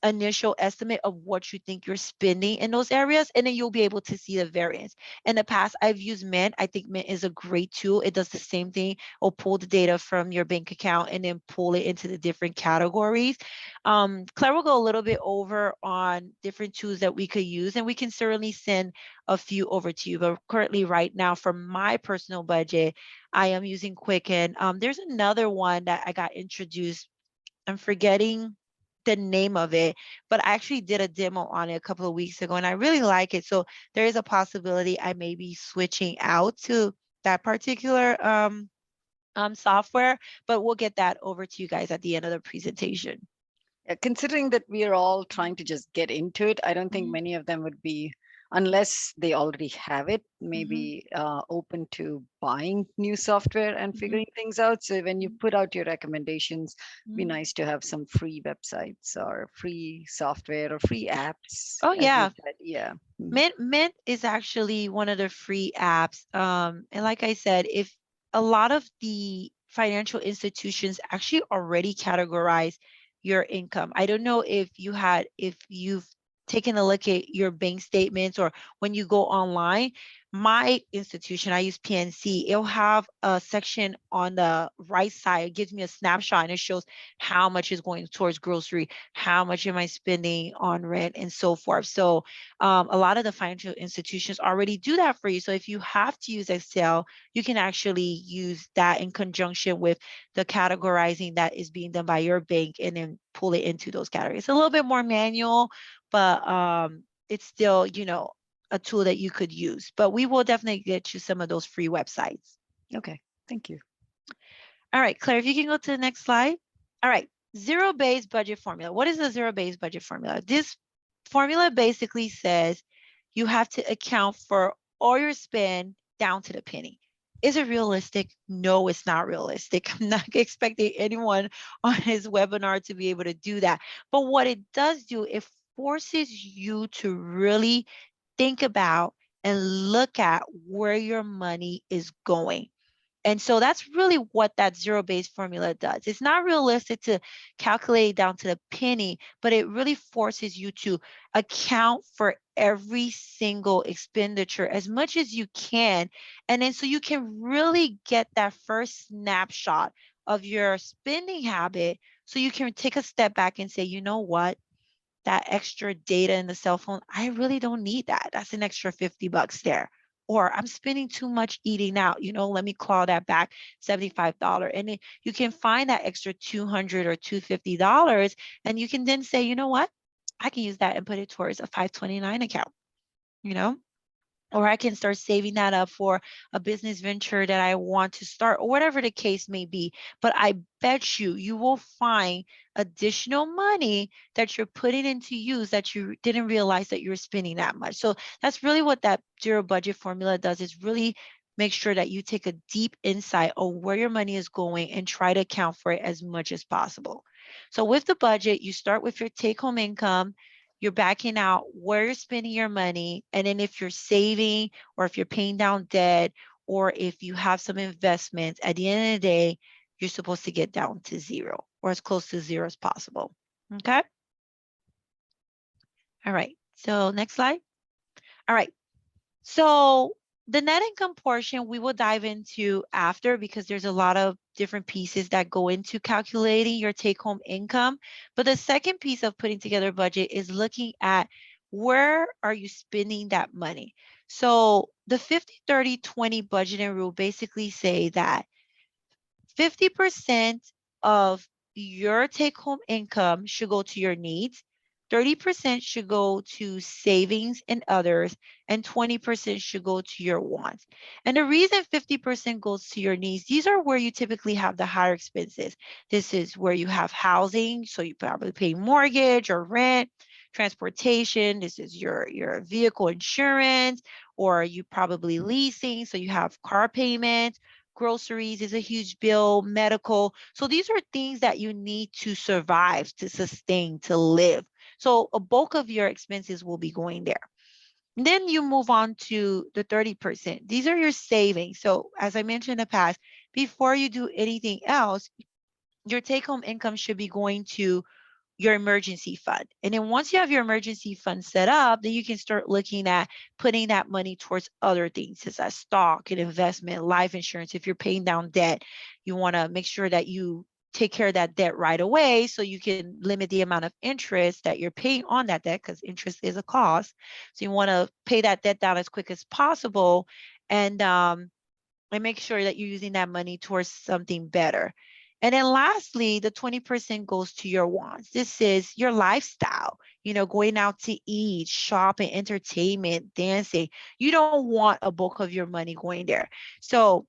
initial estimate of what you think you're spending in those areas, and then you'll be able to see the variance. In the past, I've used Mint. I think Mint is a great tool. It does the same thing. It'll pull the data from your bank account and then pull it into the different categories. Claire will go a little bit over on different tools that we could use, and we can certainly send a few over to you. But currently, right now, for my personal budget, I am using Quicken. There's another one that I got introduced. I'm forgetting the name of it, but I actually did a demo on it a couple of weeks ago and I really like it. So there is a possibility I may be switching out to that particular software, but we'll get that over to you guys at the end of the presentation. Considering that we are all trying to just get into it, I don't think Mhm. many of them would be, unless they already have it, Mhm. maybe open to buying new software and Mhm. figuring things out. So when you put out your recommendations, be Mhm. nice to have some free websites or free software or free apps, Oh as you yeah, said. Yeah. Mint is actually one of the free apps. And like I said, if a lot of the financial institutions actually already categorize your income. I don't know if you've taken a look at your bank statements or when you go online. My institution, I use PNC, it'll have a section on the right side. It gives me a snapshot and it shows how much is going towards grocery, how much am I spending on rent, and so forth. So a lot of the financial institutions already do that for you. So if you have to use Excel, you can actually use that in conjunction with the categorizing that is being done by your bank and then pull it into those categories. It's a little bit more manual, but it's still, a tool that you could use. But we will definitely get you some of those free websites. Okay. Thank you. All right, Claire, if you can go to the next slide. All right, zero-based budget formula. What is the zero-based budget formula? This formula basically says you have to account for all your spend down to the penny. Is it realistic? No, it's not realistic. I'm not expecting anyone on his webinar to be able to do that. But what it does do, it forces you to really think about and look at where your money is going. And so that's really what that zero-based formula does. It's not realistic to calculate down to the penny, but it really forces you to account for every single expenditure as much as you can. And then so you can really get that first snapshot of your spending habit, so you can take a step back and say, you know what? That extra data in the cell phone, I really don't need that. That's an extra $50 there. Or I'm spending too much eating out, let me claw that back $75. And then you can find that extra $200 or $250. And you can then say, you know what? I can use that and put it towards a 529 account, you know? Or I can start saving that up for a business venture that I want to start, or whatever the case may be. But I bet you will find additional money that you're putting into use that you didn't realize that you're spending that much. So that's really what that zero budget formula does, is really make sure that you take a deep insight on where your money is going and try to account for it as much as possible. So with the budget, you start with your take-home income. You're backing out where you're spending your money. And then if you're saving, or if you're paying down debt, or if you have some investments, at the end of the day, you're supposed to get down to zero, or as close to zero as possible. Okay. All right. So next slide. All right. So the net income portion we will dive into after, because there's a lot of different pieces that go into calculating your take-home income. But the second piece of putting together a budget is looking at where are you spending that money. So the 50-30-20 budgeting rule basically say that 50% of your take-home income should go to your needs, 30% should go to savings and others, and 20% should go to your wants. And the reason 50% goes to your needs, these are where you typically have the higher expenses. This is where you have housing, so you probably pay mortgage or rent, transportation, this is your vehicle insurance, or you probably leasing, so you have car payments. Groceries is a huge bill, medical. So these are things that you need to survive, to sustain, to live. So a bulk of your expenses will be going there. And then you move on to the 30%. These are your savings. So as I mentioned in the past, before you do anything else, your take-home income should be going to your emergency fund. And then once you have your emergency fund set up, then you can start looking at putting that money towards other things, such as stock and investment, life insurance. If you're paying down debt, you want to make sure that you take care of that debt right away, so you can limit the amount of interest that you're paying on that debt, because interest is a cost. So you want to pay that debt down as quick as possible, and make sure that you're using that money towards something better. And then lastly, the 20% goes to your wants. This is your lifestyle, going out to eat, shopping, entertainment, dancing. You don't want a bulk of your money going there. So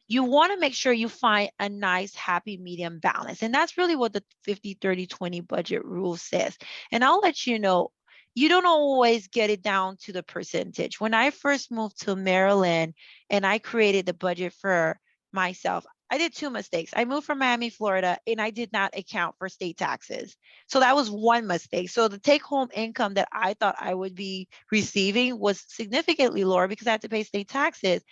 you want to make sure you find a nice, happy medium balance. And that's really what the 50-30-20 budget rule says. And I'll let you know, you don't always get it down to the percentage. When I first moved to Maryland and I created the budget for myself, I did two mistakes. I moved from Miami, Florida, and I did not account for state taxes. So that was one mistake. So the take-home income that I thought I would be receiving was significantly lower because I had to pay state taxes.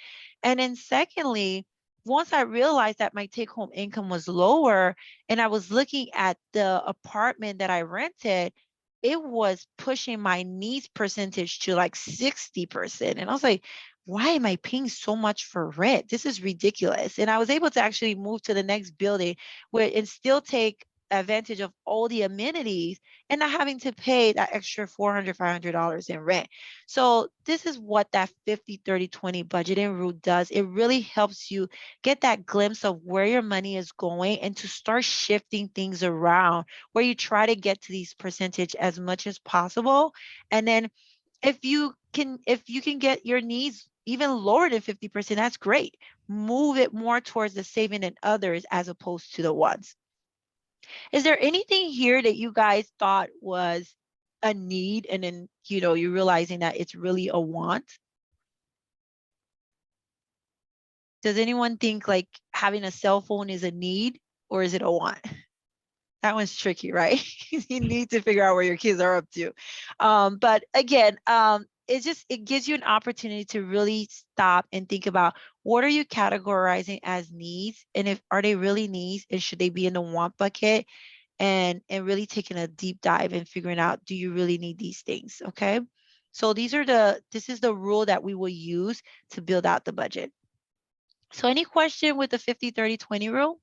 And then secondly, once I realized that my take-home income was lower and I was looking at the apartment that I rented, it was pushing my needs percentage to like 60%. And I was like, why am I paying so much for rent? This is ridiculous. And I was able to actually move to the next building and still take advantage of all the amenities and not having to pay that extra $400, $500 in rent. So this is what that 50-30-20 budgeting rule does. It really helps you get that glimpse of where your money is going and to start shifting things around where you try to get to these percentage as much as possible. And then if you can get your needs even lower than 50%, that's great. Move it more towards the saving and others as opposed to the ones. Is there anything here that you guys thought was a need and then, you're realizing that it's really a want? Does anyone think like having a cell phone is a need or is it a want? That one's tricky, right? You need to figure out where your kids are up to. But again, it gives you an opportunity to really stop and think about what are you categorizing as needs, and if are they really needs, and should they be in the want bucket, and really taking a deep dive and figuring out, do you really need these things? Okay. So this is the rule that we will use to build out the budget. So any question with the 50-30-20 rule?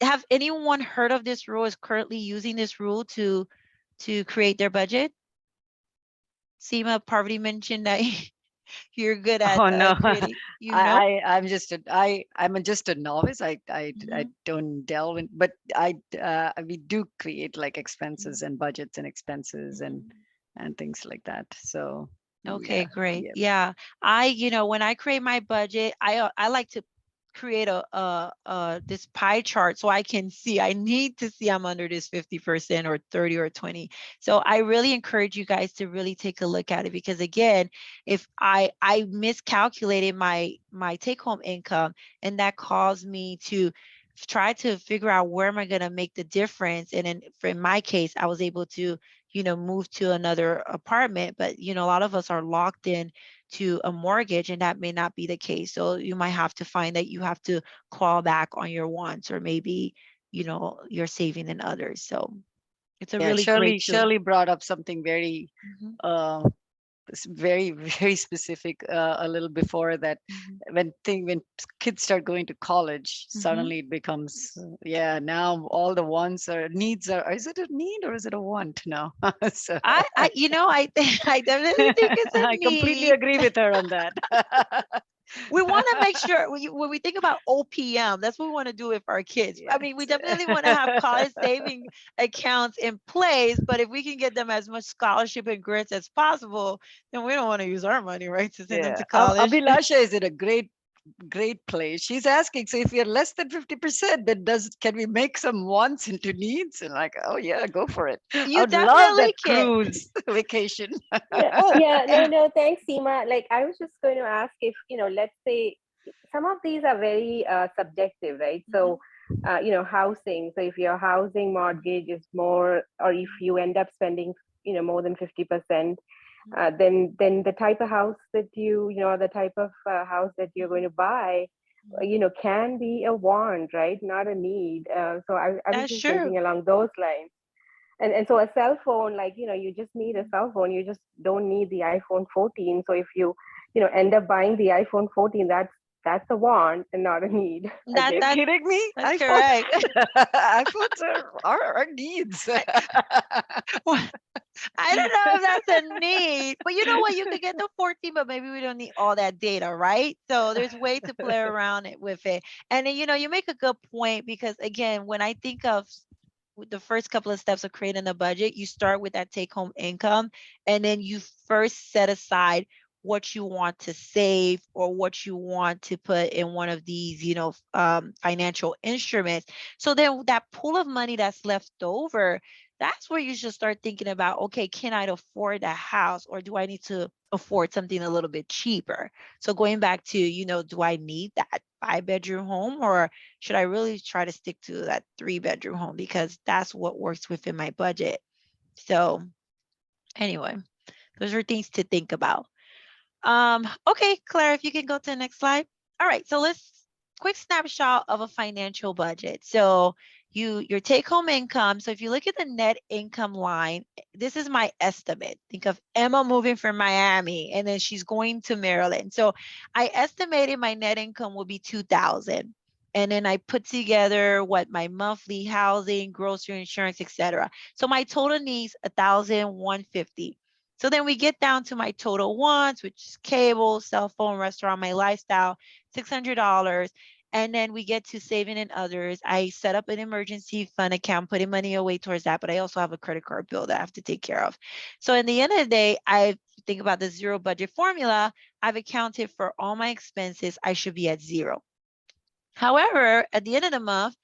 Have anyone heard of this rule, is currently using this rule to create their budget? Seema, Parvati mentioned that you're good at Oh no, creating, you know? I'm just a novice. I Mhm. don't delve in, but we do create like expenses and budgets and expenses and things like that. So Okay, yeah, great. yeah. Yeah. When I create my budget, I like to create a this pie chart so I can see, I need to see I'm under this 50% or 30 or 20. So I really encourage you guys to really take a look at it, because again, if I miscalculated my take home income, and that caused me to try to figure out where am I going to make the difference. And in my case, I was able to move to another apartment, but a lot of us are locked in to a mortgage, and that may not be the case. So you might have to find that you have to claw back on your wants, or maybe you're saving in others. So it's a Yeah, really great tool. Shirley brought up something very Mhm, uh, very very specific a little before that. mhm, When kids start going to college, mhm. suddenly it becomes yeah, now all the wants or needs are, is it a need or is it a want now? So I definitely think it's a I completely need. agree with her on that. We want to make sure when we think about OPM, that's what we want to do with our kids. I Yes. mean, we definitely want to have college saving accounts in place, but if we can get them as much scholarship and grants as possible, then we don't want to use our money, right, to send them Yeah, to college. Abhilasha is in a great place. She's asking, so if we are less than 50%, then can we make some wants into needs? And like, oh yeah, go for it. I You would love that definitely can. cruise vacation. Yeah, yeah, no, no, thanks, Seema. Like, I was just going to ask if, let's say some of these are very subjective, right? So, housing. So, if your housing mortgage is more, or if you end up spending, more than 50%, then the type of house that the type of house that you're going to buy, can be a want, right? Not a need. So, I was That's just true. thinking along those lines. And so a cell phone, like, you just need a cell phone. You just don't need the iPhone 14. So if you end up buying the iPhone 14, that's a want and not a need, I That guess. that Kidding me? that's iPhone, correct. iPhones are our needs. Well, I don't know if that's a need, but you know what? You could get the 14, but maybe we don't need all that data, right? So there's way to play around it with it. And then, you make a good point, because again, when I think of with the first couple of steps of creating a budget, you start with that take home income, and then you first set aside what you want to save, or what you want to put in one of these, financial instruments. So then that pool of money that's left over, that's where you should start thinking about, okay, can I afford a house, or do I need to afford something a little bit cheaper? So going back to, do I need that 5-bedroom home, or should I really try to stick to that 3-bedroom home, because that's what works within my budget? So anyway, those are things to think about. Okay, Claire, if you can go to the next slide. All right, so let's quick snapshot of a financial budget. So your take home income. So if you look at the net income line, this is my estimate. Think of Emma moving from Miami, and then she's going to Maryland. So I estimated my net income will be 2,000. And then I put together what my monthly housing, grocery, insurance, etc. So my total needs 1,150. So then we get down to my total wants, which is cable, cell phone, restaurant, my lifestyle, $600. And then we get to saving and others. I set up an emergency fund account, putting money away towards that, but I also have a credit card bill that I have to take care of. So in the end of the day, I think about the zero budget formula. I've accounted for all my expenses. I should be at zero. However, at the end of the month,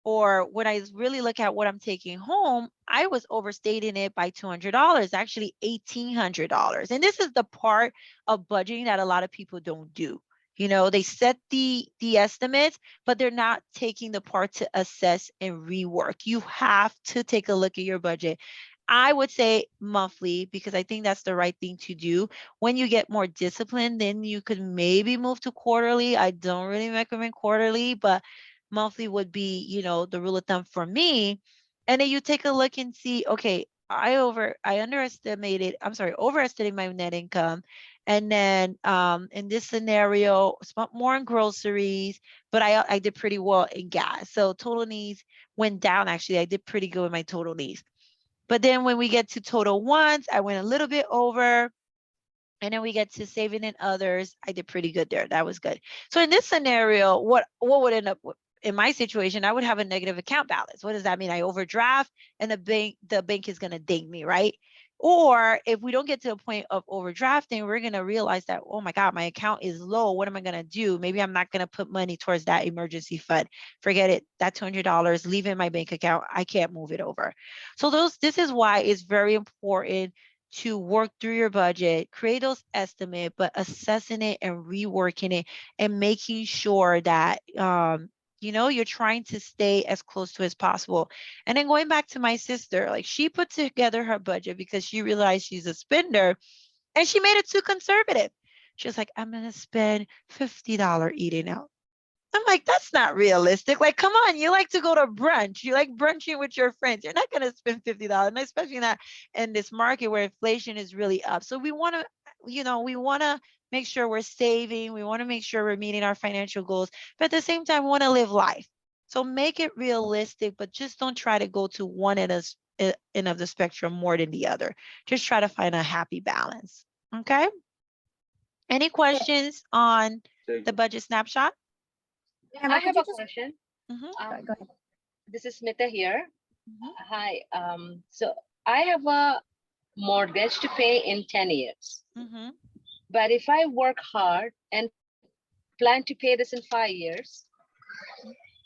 or when I really look at what I'm taking home, I was overstating it by $200, actually $1,800. And this is the part of budgeting that a lot of people don't do. They set the estimates, but they're not taking the part to assess and rework. You have to take a look at your budget I would say monthly because I think that's the right thing to do. When you get more disciplined, then you could maybe move to quarterly. I don't really recommend quarterly, but monthly would be, the rule of thumb for me. And then you take a look and see, okay, overestimated my net income. And then in this scenario, spent more on groceries, but I did pretty well in gas. So total needs went down. Actually, I did pretty good with my total needs. But then when we get to total wants, I went a little bit over. And then we get to saving in others. I did pretty good there. That was good. So in this scenario, what would end up in my situation? I would have a negative account balance. What does that mean? I overdraft and the bank is going to ding me, right? Or if we don't get to a point of overdrafting, we're going to realize that, oh my God, my account is low. What am I going to do? Maybe I'm not going to put money towards that emergency fund. Forget it. That $200, leave in my bank account. I can't move it over. So this is why it's very important to work through your budget, create those estimates, but assessing it and reworking it and making sure that you're trying to stay as close to as possible. And then going back to my sister, like she put together her budget because she realized she's a spender and she made it too conservative. She was like, I'm gonna spend $50 eating out. I'm like, that's not realistic. Like, come on, you like to go to brunch. You like brunching with your friends. You're not going to spend $50, and especially not in this market where inflation is really up. So we want to make sure we're saving. We want to make sure we're meeting our financial goals, but at the same time, we want to live life. So make it realistic, but just don't try to go to one end of the spectrum more than the other. Just try to find a happy balance. Okay. Any questions on the budget snapshot? Emma, I could have you a just question. sorry, go ahead. This is Smita here. Mhm. Hi. So I have a mortgage to pay in 10 years. Mm-hmm. But if I work hard and plan to pay this in 5 years,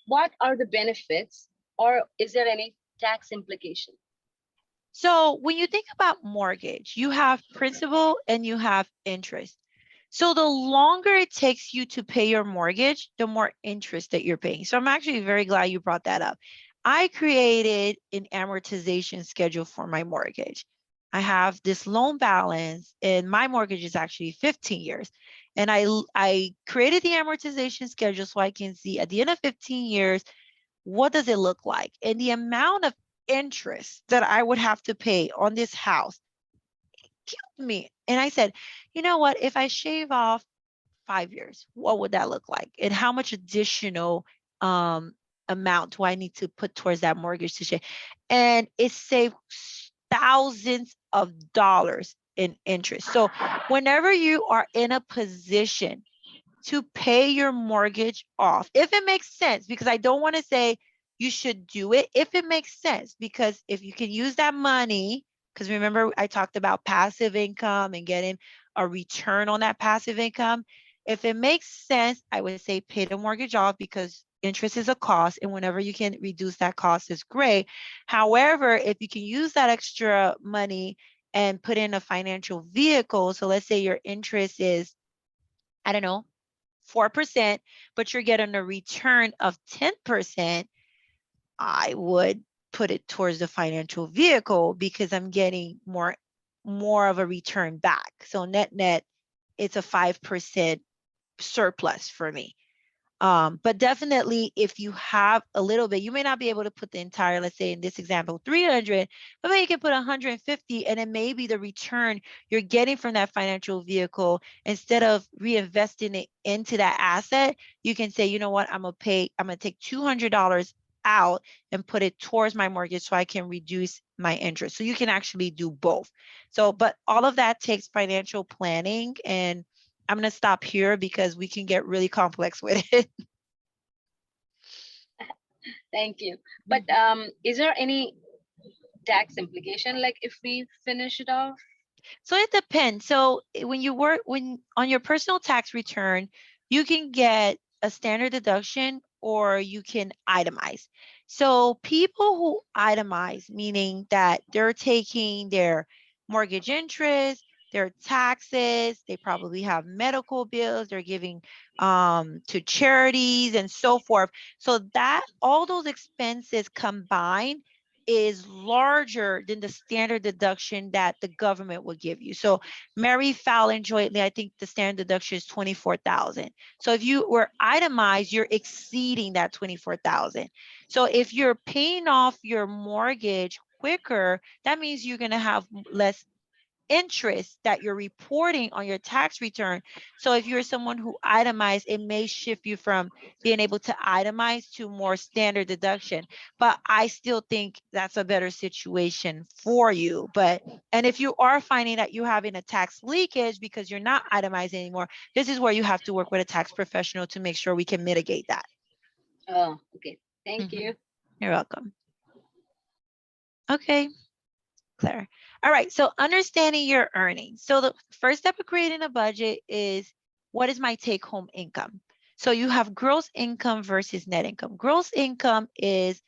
what are the benefits, or is there any tax implication? So when you think about mortgage, you have principal and you have interest. So the longer it takes you to pay your mortgage, the more interest that you're paying. So I'm actually very glad you brought that up. I created an amortization schedule for my mortgage. I have this loan balance and my mortgage is actually 15 years. And I created the amortization schedule so I can see at the end of 15 years, what does it look like? And the amount of interest that I would have to pay on this house killed me. And I said, you know what? If I shave off 5 years, what would that look like? And how much additional amount do I need to put towards that mortgage to shave? And it saved thousands of dollars in interest. So whenever you are in a position to pay your mortgage off, if it makes sense, because I don't want to say you should do it if it makes sense, because if you can use that money, because remember I talked about passive income and getting a return on that passive income. If it makes sense, I would say pay the mortgage off because interest is a cost, and whenever you can reduce that cost is great. However, if you can use that extra money and put in a financial vehicle, so let's say your interest is, I don't know, 4%, but you're getting a return of 10%, I would put it towards the financial vehicle because I'm getting more of a return back. So net, it's a 5% surplus for me. But definitely if you have a little bit, you may not be able to put the entire, let's say in this example, 300, but maybe you can put 150, and then maybe the return you're getting from that financial vehicle, instead of reinvesting it into that asset, you can say, you know what, I'm gonna take $200 out and put it towards my mortgage so I can reduce my interest. So you can actually do both. So, but all of that takes financial planning, and I'm going to stop here because we can get really complex with it. Thank you. But is there any tax implication, like if we finish it off? So it depends. So when on your personal tax return, you can get a standard deduction or you can itemize. So people who itemize, meaning that they're taking their mortgage interest, their taxes, they probably have medical bills, they're giving to charities and so forth. So that all those expenses combined is larger than the standard deduction that the government will give you. So Mary Fallon jointly, I think the standard deduction is 24,000. So if you were itemized, you're exceeding that 24,000. So if you're paying off your mortgage quicker, that means you're going to have less interest that you're reporting on your tax return. So if you're someone who itemized, it may shift you from being able to itemize to more standard deduction. But I still think that's a better situation for you. And if you are finding that you're having a tax leakage because you're not itemizing anymore, this is where you have to work with a tax professional to make sure we can mitigate that. Oh, okay. Thank you. You're welcome. Okay. Claire. All right, so understanding your earnings. So the first step of creating a budget is, what is my take-home income? So you have gross income versus net income. Gross income is,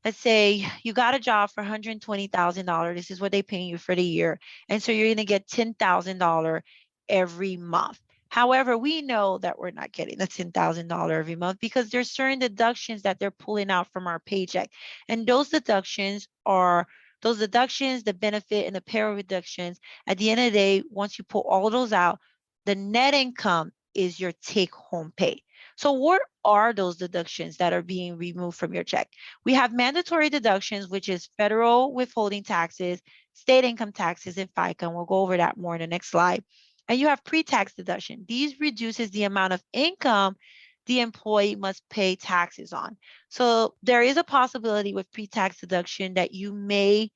let's say you got a job for $120,000. This is what they pay you for the year. And so you're going to get $10,000 every month. However, we know that we're not getting the $10,000 every month because there's certain deductions that they're pulling out from our paycheck. And those deductions are the benefit and the payroll reductions. At the end of the day, once you pull all of those out, the net income is your take home pay. So what are those deductions that are being removed from your check? We have mandatory deductions, which is federal withholding taxes, state income taxes, and FICA. And we'll go over that more in the next slide. And you have pre-tax deduction. These reduces the amount of income the employee must pay taxes on. So there is a possibility with pre-tax deduction that you may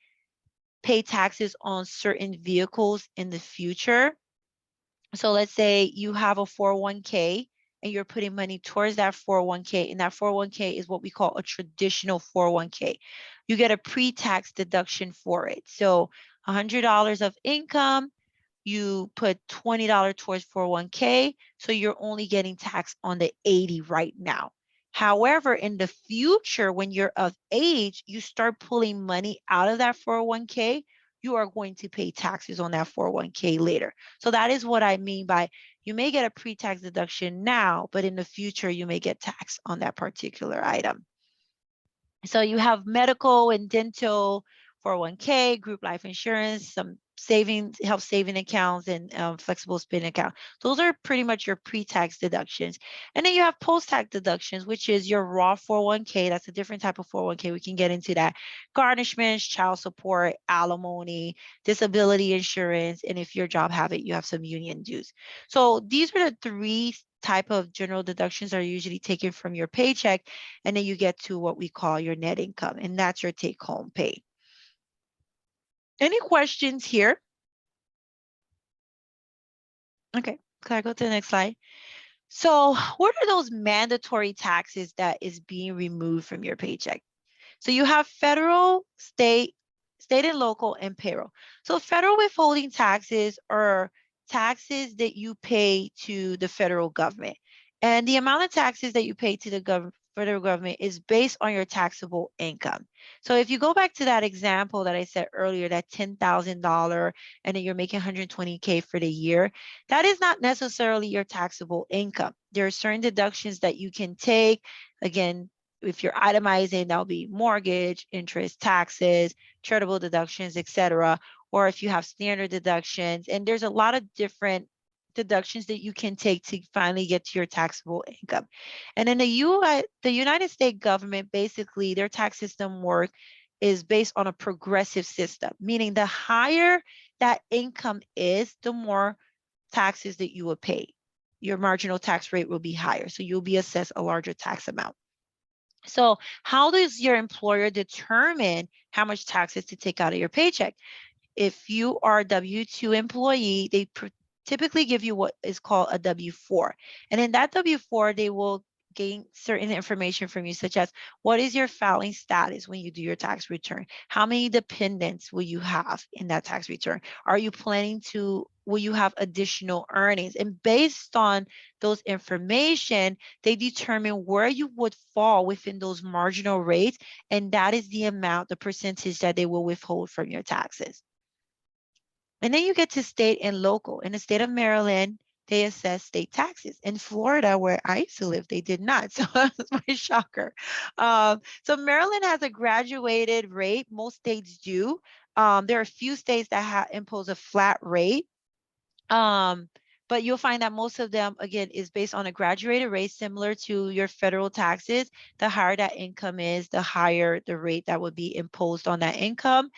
pay taxes on certain vehicles in the future. So let's say you have a 401k and you're putting money towards that 401k, and that 401k is what we call a traditional 401k. You get a pre-tax deduction for it. So $100 of income, you put $20 towards 401k, so you're only getting taxed on the 80 right now. However, in the future, when you're of age, you start pulling money out of that 401k, you are going to pay taxes on that 401k later. So that is what I mean by, you may get a pre-tax deduction now, but in the future, you may get taxed on that particular item. So you have medical and dental, 401k, group life insurance, some savings, health saving accounts, and flexible spending account. Those are pretty much your pre-tax deductions. And then you have post-tax deductions, which is your raw 401k. That's a different type of 401k. We can get into that. Garnishments, child support, alimony, disability insurance, and if your job have it, you have some union dues. So these are the three type of general deductions are usually taken from your paycheck, and then you get to what we call your net income, and that's your take-home pay. Any questions here? Okay, can I go to the next slide? So what are those mandatory taxes that is being removed from your paycheck? So you have federal, state and local, and payroll. So federal withholding taxes are taxes that you pay to the federal government. And the amount of taxes that you pay to the federal government is based on your taxable income. So if you go back to that example that I said earlier, that $10,000 and then you're making 120K for the year, that is not necessarily your taxable income. There are certain deductions that you can take. Again, if you're itemizing, that'll be mortgage, interest, taxes, charitable deductions, etc. Or if you have standard deductions, and there's a lot of different deductions that you can take to finally get to your taxable income. And in the United States government, basically their tax system work is based on a progressive system, meaning the higher that income is, the more taxes that you will pay. Your marginal tax rate will be higher, so you'll be assessed a larger tax amount. So how does your employer determine how much taxes to take out of your paycheck? If you are a W-2 employee, they typically give you what is called a W-4. And in that W-4, they will gain certain information from you, such as what is your filing status when you do your tax return? How many dependents will you have in that tax return? Are you planning to, will you have additional earnings? And based on those information, they determine where you would fall within those marginal rates. And that is the amount, the percentage that they will withhold from your taxes. And then you get to state and local. In the state of Maryland, they assess state taxes. In Florida, where I used to live, they did not. So that's my shocker. So Maryland has a graduated rate. Most states do. There are a few states that impose a flat rate. But you'll find that most of them, again, is based on a graduated rate similar to your federal taxes. The higher that income is, the higher the rate that would be imposed on that income.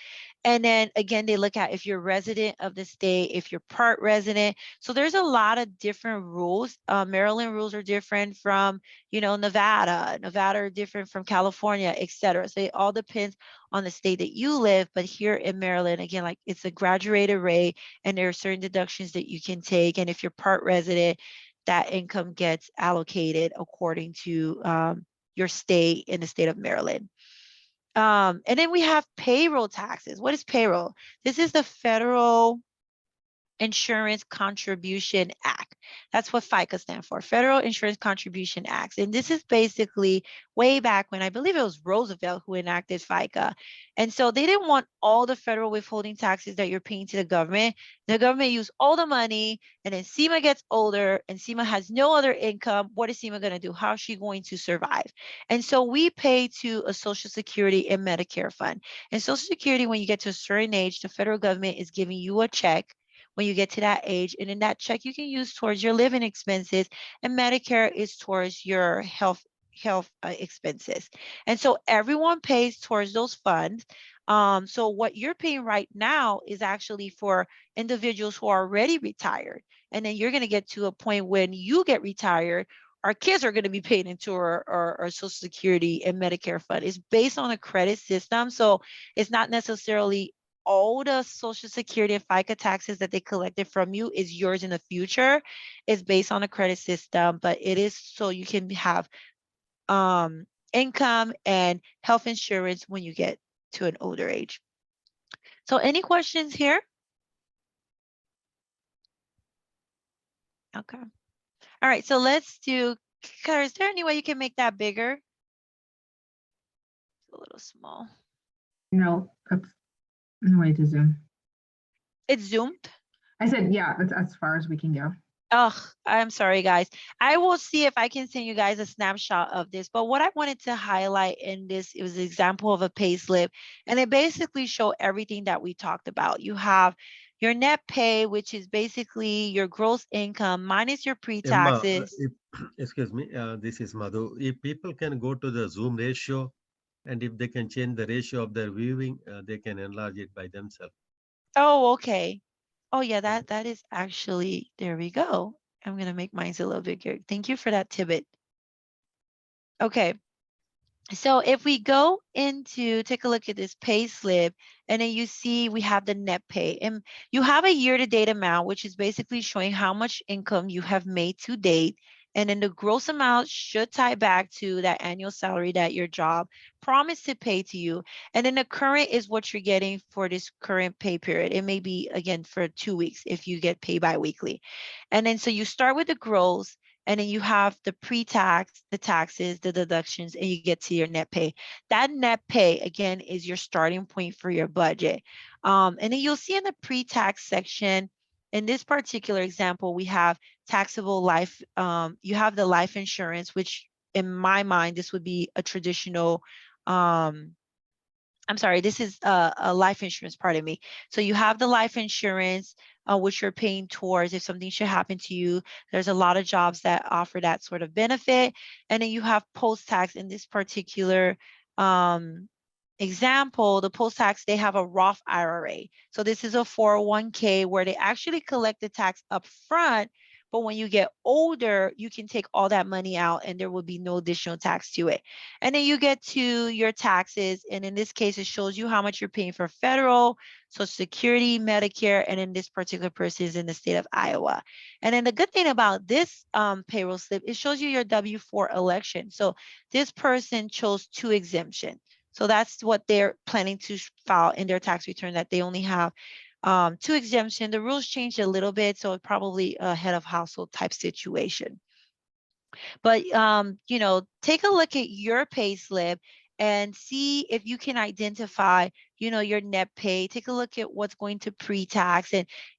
And then again, they look at if you're resident of the state, if you're part resident. So there's a lot of different rules. Maryland rules are different from, Nevada. Nevada are different from California, et cetera. So it all depends on the state that you live. But here in Maryland, again, like it's a graduated rate and there are certain deductions that you can take. And if you're part resident, that income gets allocated according to your state in the state of Maryland. And then we have payroll taxes. What is payroll? This is the federal Insurance Contribution Act. That's what FICA stands for, Federal Insurance Contribution Act. And this is basically way back when I believe it was Roosevelt who enacted FICA. And so they didn't want all the federal withholding taxes that you're paying to the government. The government used all the money, and then SEMA gets older and SEMA has no other income. What is SEMA going to do? How is she going to survive? And so we pay to a Social Security and Medicare fund. And Social Security, when you get to a certain age, the federal government is giving you a check when you get to that age. And in that check, you can use towards your living expenses, and Medicare is towards your health expenses. And so everyone pays towards those funds. So what you're paying right now is actually for individuals who are already retired. And then you're going to get to a point when you get retired, our kids are going to be paid into our Social Security and Medicare fund. It's based on a credit system. So it's not necessarily all the Social Security and FICA taxes that they collected from you is yours in the future. It's based on a credit system, but it is so you can have income and health insurance when you get to an older age. So any questions here? Okay. All right, so let's do, Kara, is there any way you can make that bigger? It's a little small. No, that's no way to zoom. It's zoomed? I said, yeah, that's as far as we can go. Oh, I'm sorry, guys. I will see if I can send you guys a snapshot of this. But what I wanted to highlight in this, it was an example of a pay slip, and it basically showed everything that we talked about. You have your net pay, which is basically your gross income minus your Emma, pre-taxes. excuse me, this is Madhu. If people can go to the Zoom ratio, and if they can change the ratio of their viewing, they can enlarge it by themselves. Oh, okay. Oh, yeah, that is actually, there we go. I'm going to make mine a little bigger. Thank you for that, Tibbet. Okay. So if we go into, take a look at this pay slip, and then you see we have the net pay, and you have a year-to-date amount, which is basically showing how much income you have made to date. And then the gross amount should tie back to that annual salary that your job promised to pay to you. And then the current is what you're getting for this current pay period. It may be, again, for 2 weeks if you get paid bi-weekly. And then so you start with the gross, and then you have the pre-tax, the taxes, the deductions, and you get to your net pay. That net pay, again, is your starting point for your budget. And then you'll see in the pre-tax section, in this particular example, we have taxable life. You have the life insurance, which in my mind, this would be a traditional, I'm sorry, this is a life insurance, pardon me. So you have the life insurance, which you're paying towards if something should happen to you. There's a lot of jobs that offer that sort of benefit. And then you have post-tax in this particular example, the post-tax, they have a Roth IRA. So this is a 401k where they actually collect the tax up front, but when you get older, you can take all that money out and there will be no additional tax to it. And then you get to your taxes. And in this case, it shows you how much you're paying for federal, Social Security, Medicare, and then this particular person is in the state of Iowa. And then the good thing about this payroll slip, it shows you your W-4 election. So this person chose 2 exemptions. So that's what they're planning to file in their tax return, that they only have 2 exemptions. The rules changed a little bit, so probably a head of household type situation. But, take a look at your pay slip and see if you can identify, your net pay. Take a look at what's going to pre-tax.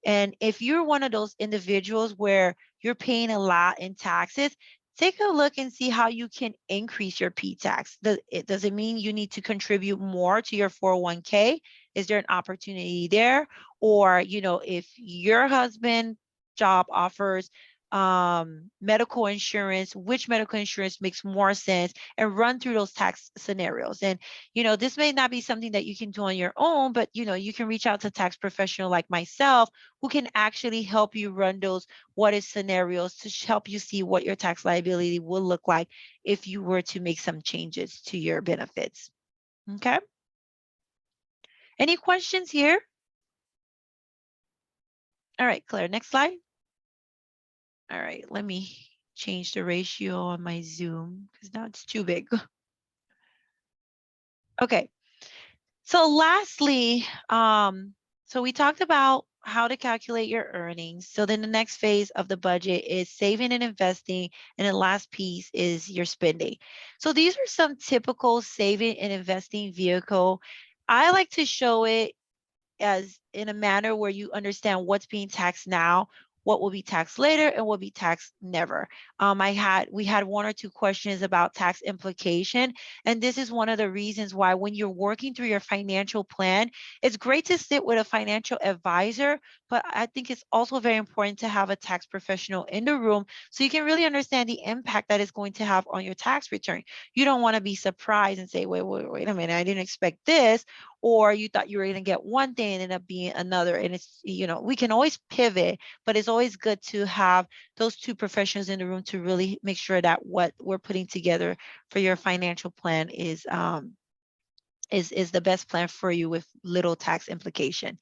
And if you're one of those individuals where you're paying a lot in taxes, take a look and see how you can increase your P-tax. Does it mean you need to contribute more to your 401k? Is there an opportunity there? Or, you know, if your husband job offers medical insurance, which medical insurance makes more sense, and run through those tax scenarios. And, you know, this may not be something that you can do on your own, but, you know, you can reach out to a tax professional like myself who can actually help you run those what if scenarios to help you see what your tax liability will look like if you were to make some changes to your benefits. Okay. Any questions here? All right, Claire, next slide. All right, let me change the ratio on my Zoom because now it's too big. Okay, so lastly, so we talked about how to calculate your earnings. So then the next phase of the budget is saving and investing, and the last piece is your spending. So these are some typical saving and investing vehicle. I like to show it as in a manner where you understand what's being taxed now, what will be taxed later, and will be taxed never. We had one or two questions about tax implication, and this is one of the reasons why when you're working through your financial plan, it's great to sit with a financial advisor, but I think it's also very important to have a tax professional in the room so you can really understand the impact that it's going to have on your tax return. You don't want to be surprised and say, wait a minute, I didn't expect this, or you thought you were going to get one thing and ended up being another. And it's, you know, we can always pivot, but it's always good to have those two professionals in the room to really make sure that what we're putting together for your financial plan is the best plan for you with little tax implication.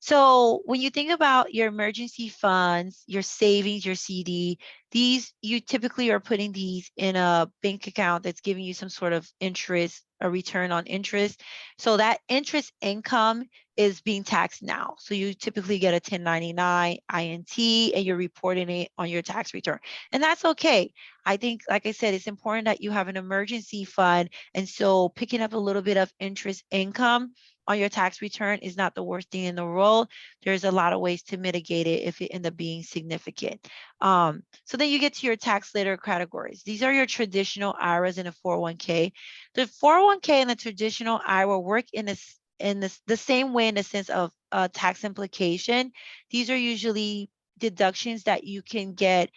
So when you think about your emergency funds, your savings, your CD, these, you typically are putting these in a bank account that's giving you some sort of interest, a return on interest. So that interest income is being taxed now. So you typically get a 1099 INT and you're reporting it on your tax return. And that's okay. I think, like I said, it's important that you have an emergency fund. And so picking up a little bit of interest income on your tax return is not the worst thing in the world. There's a lot of ways to mitigate it if it ends up being significant. So then you get to your tax later categories. These are your traditional IRAs and a 401k. The 401k and the traditional IRA work in the same way in the sense of tax implication. These are usually deductions that you can get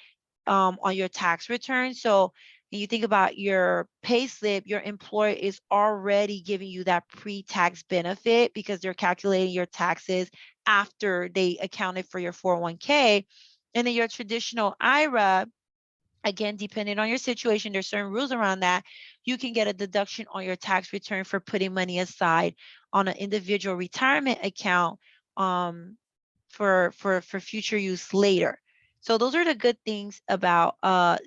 on your tax return. So when you think about your pay slip, your employer is already giving you that pre-tax benefit because they're calculating your taxes after they accounted for your 401k. And then your traditional IRA, again, depending on your situation, there's certain rules around that. You can get a deduction on your tax return for putting money aside on an individual retirement account for future use later. So those are the good things about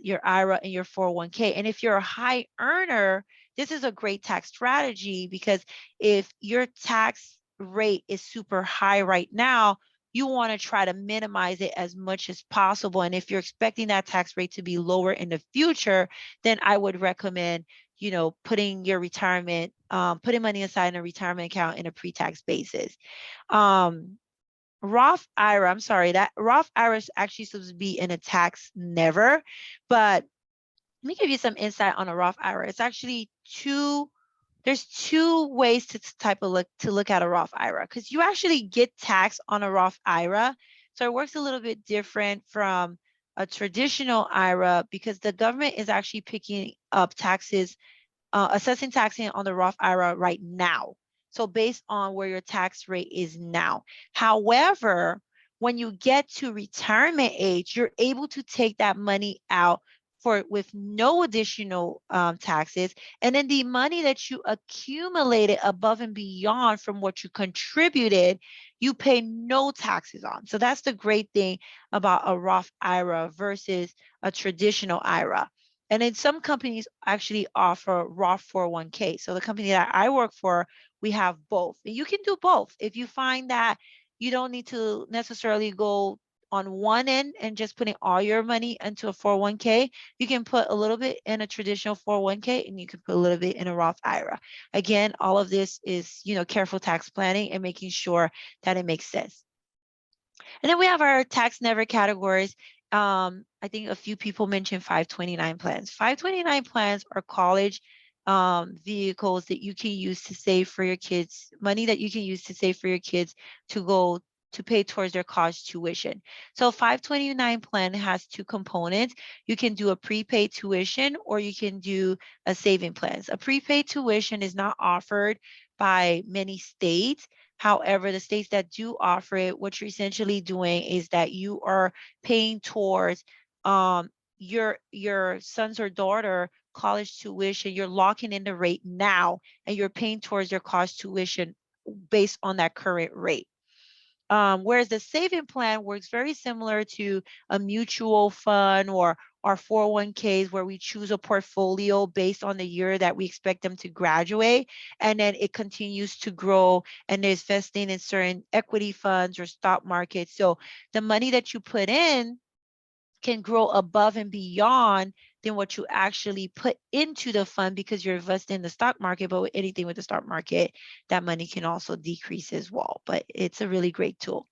your IRA and your 401k. And if you're a high earner, this is a great tax strategy because if your tax rate is super high right now, you want to try to minimize it as much as possible. And if you're expecting that tax rate to be lower in the future, then I would recommend, you know, putting your retirement, putting money aside in a retirement account in a pre-tax basis. Roth IRA, I'm sorry, that Roth IRA is actually supposed to be in a tax never, but let me give you some insight on a Roth IRA. It's actually there's two ways to look at a Roth IRA because you actually get taxed on a Roth IRA. So it works a little bit different from a traditional IRA because the government is actually picking up taxes, assessing taxing on the Roth IRA right now. So based on where your tax rate is now. However, when you get to retirement age, you're able to take that money out with no additional taxes. And then the money that you accumulated above and beyond from what you contributed, you pay no taxes on. So that's the great thing about a Roth IRA versus a traditional IRA. And then some companies actually offer Roth 401k. So the company that I work for, we have both. And you can do both. If you find that you don't need to necessarily go on one end and just putting all your money into a 401k, you can put a little bit in a traditional 401k and you can put a little bit in a Roth IRA. Again, all of this is, you know, careful tax planning and making sure that it makes sense. And then we have our tax never categories. I think a few people mentioned 529 plans. 529 plans are college vehicles that you can use to save for your kids, money that you can use to save for your kids to go to pay towards their college tuition. So 529 plan has two components. You can do a prepaid tuition or you can do a saving plans. A prepaid tuition is not offered by many states. However, the states that do offer it, what you're essentially doing is that you are paying towards your son's or daughter college tuition. You're locking in the rate now and you're paying towards your college tuition based on that current rate. Whereas the saving plan works very similar to a mutual fund or our 401ks, where we choose a portfolio based on the year that we expect them to graduate. And then it continues to grow and there's vesting in certain equity funds or stock markets. So the money that you put in can grow above and beyond than what you actually put into the fund because you're invested in the stock market. But with anything with the stock market, that money can also decrease as well. But it's a really great tool.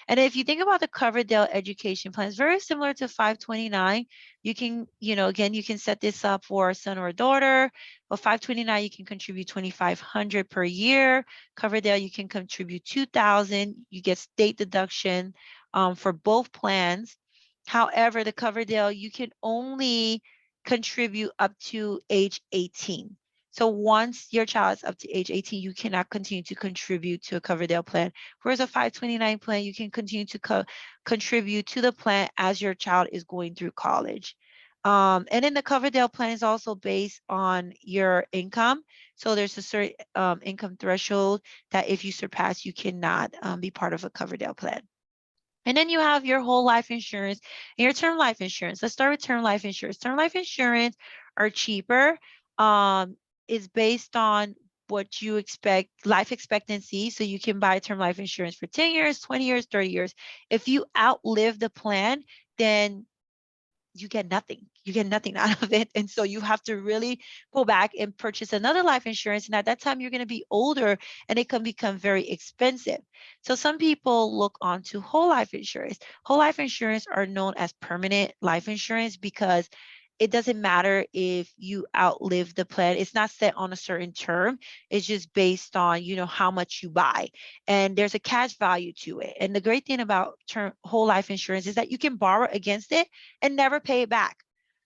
And if you think about the Coverdale education plan, it's very similar to 529. You can, again, you can set this up for a son or a daughter. But 529, you can contribute 2,500 per year. Coverdale, you can contribute 2,000. You get state deduction for both plans. However, the Coverdale, you can only contribute up to age 18. So once your child is up to age 18, you cannot continue to contribute to a Coverdale plan. Whereas a 529 plan, you can continue to contribute to the plan as your child is going through college. And then the Coverdale plan is also based on your income. So there's a certain income threshold that if you surpass, you cannot be part of a Coverdale plan. And then you have your whole life insurance and your term life insurance. Let's start with term life insurance. Term life insurance are cheaper. It's based on what you expect, life expectancy. So you can buy term life insurance for 10 years, 20 years, 30 years. If you outlive the plan, then you get nothing. You get nothing out of it. And so you have to really go back and purchase another life insurance. And at that time, you're going to be older and it can become very expensive. So some people look onto whole life insurance. Whole life insurance are known as permanent life insurance because it doesn't matter if you outlive the plan. It's not set on a certain term. It's just based on, how much you buy. And there's a cash value to it. And the great thing about whole life insurance is that you can borrow against it and never pay it back.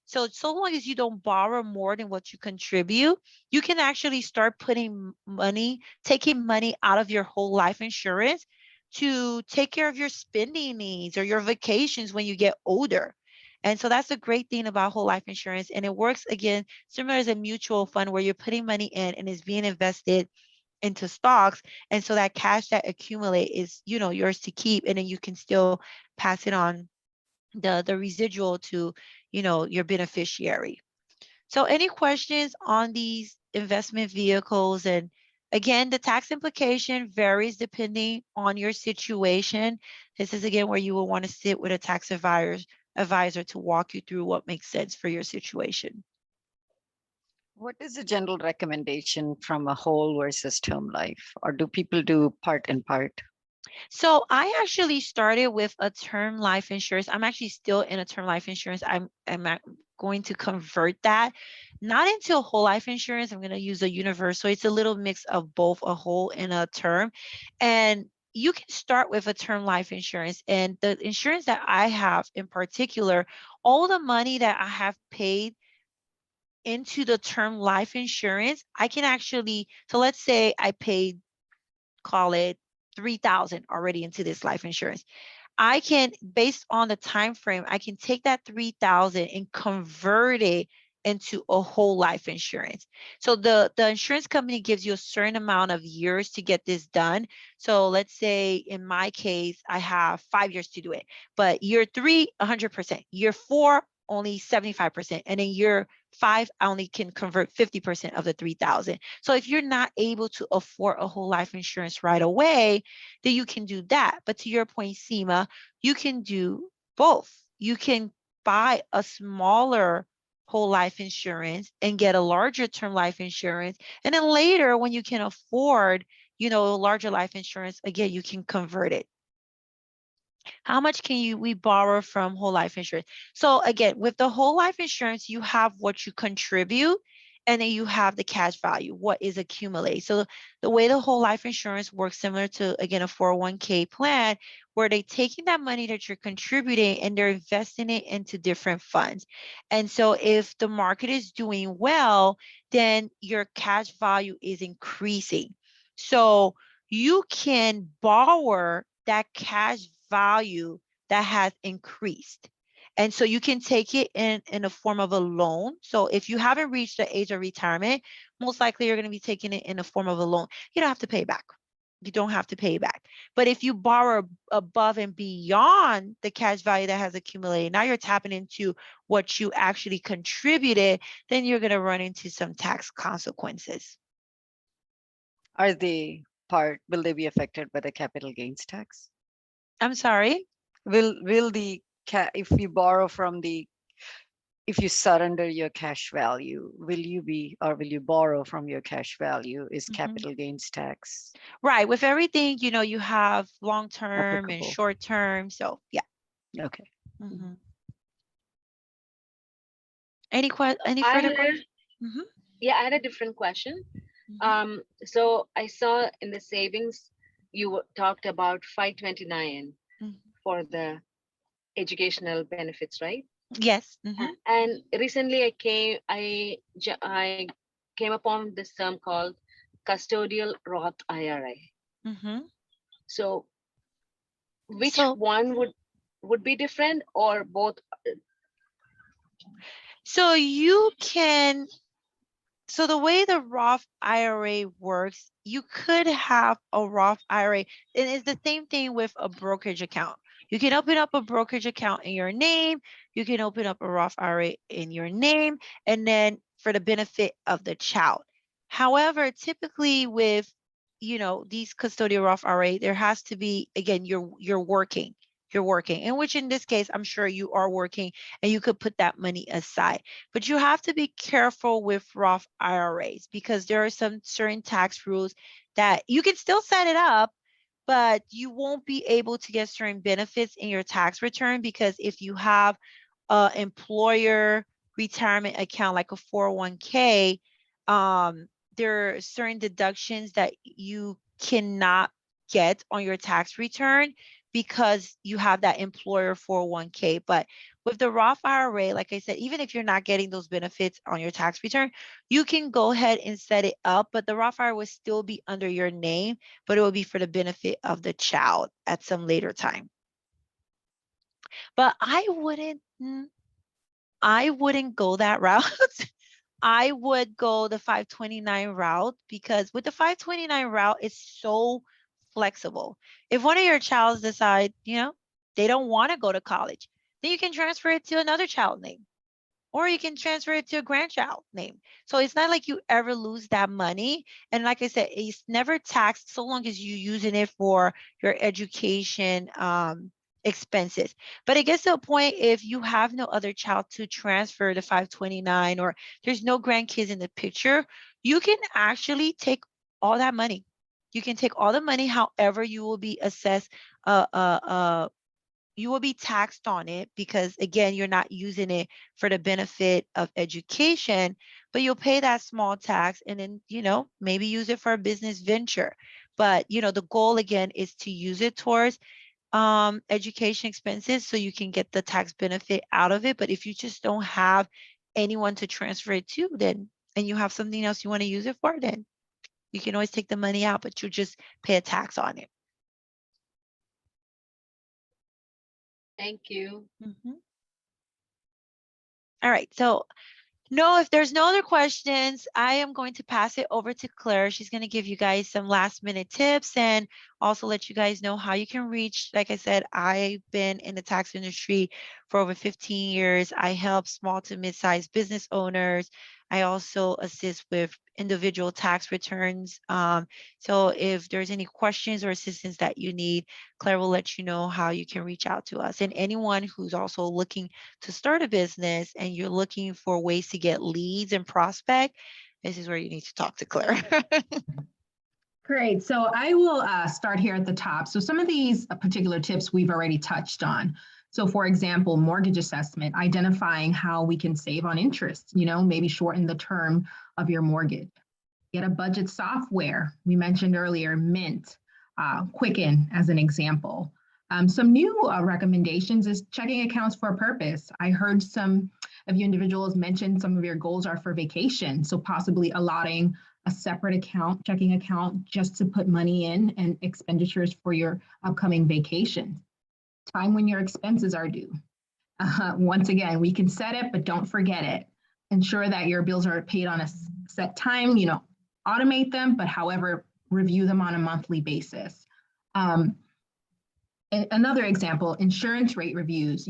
So long as you don't borrow more than what you contribute, you can actually start putting money, taking money out of your whole life insurance to take care of your spending needs or your vacations when you get older. And so that's a great thing about whole life insurance. And it works, again, similar as a mutual fund where you're putting money in and it's being invested into stocks. And so that cash that accumulate is, yours to keep. And then you can still pass it on, the residual to, your beneficiary. So any questions on these investment vehicles? And again, the tax implication varies depending on your situation. This is again where you will want to sit with a tax advisor to walk you through what makes sense for your situation. What is the general recommendation from a whole versus term life? Or do people do part and part? So I actually started with a term life insurance. I'm actually still in a term life insurance. I'm going to convert that, not into a whole life insurance. I'm going to use a universal. It's a little mix of both a whole and a term. And you can start with a term life insurance. And the insurance that I have in particular, all the money that I have paid into the term life insurance, I can actually, so let's say I paid, call it 3,000 already into this life insurance. I can, based on the time frame, I can take that 3,000 and convert it into a whole life insurance. So the insurance company gives you a certain amount of years to get this done. So let's say in my case, I have 5 years to do it, but year 3, 100%, year 4, only 75%. And in year 5, I only can convert 50% of the 3,000. So if you're not able to afford a whole life insurance right away, then you can do that. But to your point, Seema, you can do both. You can buy a smaller whole life insurance and get a larger term life insurance. And then later, when you can afford, larger life insurance, again, you can convert it. How much can we borrow from whole life insurance? So again, with the whole life insurance, you have what you contribute, and then you have the cash value, what is accumulated. So the way the whole life insurance works, similar to, again, a 401k plan, where they're taking that money that you're contributing and they're investing it into different funds. And so if the market is doing well, then your cash value is increasing. So you can borrow that cash value that has increased. And so you can take it in a form of a loan. So if you haven't reached the age of retirement, most likely you're going to be taking it in the form of a loan. You don't have to pay back. You don't have to pay back. But if you borrow above and beyond the cash value that has accumulated, now you're tapping into what you actually contributed, then you're going to run into some tax consequences. Will they be affected by the capital gains tax? I'm sorry? Will the if you borrow from if you surrender your cash value, will you borrow from your cash value is capital gains tax Right. With everything, you have long term and applicable? short term. So yeah. Okay. Any I further had a, questions? yeah, I had a different question. So I saw in the savings you talked about 529 for the educational benefits, right? Yes. And recently I came upon this term called custodial Roth IRA. So which one would be different, or both? So you can, so the way the Roth IRA works, you could have a Roth IRA, and it's the same thing with a brokerage account. You can open up a brokerage account in your name. You can open up a Roth IRA in your name, and then for the benefit of the child. However, typically with, these custodial Roth IRA, there has to be, again, you're working, in which in this case, I'm sure you are working and you could put that money aside. But you have to be careful with Roth IRAs because there are some certain tax rules that you can still set it up, but you won't be able to get certain benefits in your tax return, because if you have an employer retirement account like a 401k, there are certain deductions that you cannot get on your tax return because you have that employer 401k. But with the Roth IRA, like I said, even if you're not getting those benefits on your tax return, you can go ahead and set it up, but the Roth IRA will still be under your name, but it will be for the benefit of the child at some later time. But I wouldn't go that route. I would go the 529 route, because with the 529 route, it's so flexible. If one of your childs decide, they don't want to go to college, then you can transfer it to another child name, or you can transfer it to a grandchild name. So it's not like you ever lose that money. And like I said, it's never taxed so long as you're using it for your education expenses. But it gets to a point, if you have no other child to transfer the 529, or there's no grandkids in the picture, you can actually take all that money. You can take all the money. However, you will be assessed you will be taxed on it, because again, you're not using it for the benefit of education, but you'll pay that small tax and then, maybe use it for a business venture. But, the goal again is to use it towards education expenses so you can get the tax benefit out of it. But if you just don't have anyone to transfer it to, then, and you have something else you want to use it for, then you can always take the money out, but you just pay a tax on it. Thank you. All right. So no, if there's no other questions, I am going to pass it over to Claire. She's going to give you guys some last minute tips and also let you guys know how you can reach. Like I said, I've been in the tax industry for over 15 years. I help small to mid-sized business owners. I also assist with individual tax returns. So if there's any questions or assistance that you need, Claire will let you know how you can reach out to us. And anyone who's also looking to start a business and you're looking for ways to get leads and prospect, this is where you need to talk to Claire. Great. So I will start here at the top. So some of these particular tips we've already touched on. So for example, mortgage assessment, identifying how we can save on interest, maybe shorten the term of your mortgage. Get a budget software. We mentioned earlier, Mint, Quicken as an example. Some new recommendations is checking accounts for a purpose. I heard some of you individuals mention some of your goals are for vacation. So possibly allotting a separate account, checking account, just to put money in and expenditures for your upcoming vacation. Time when your expenses are due. Once again, we can set it, but don't forget it. Ensure that your bills are paid on a set time, automate them, but however, review them on a monthly basis. Another example, insurance rate reviews,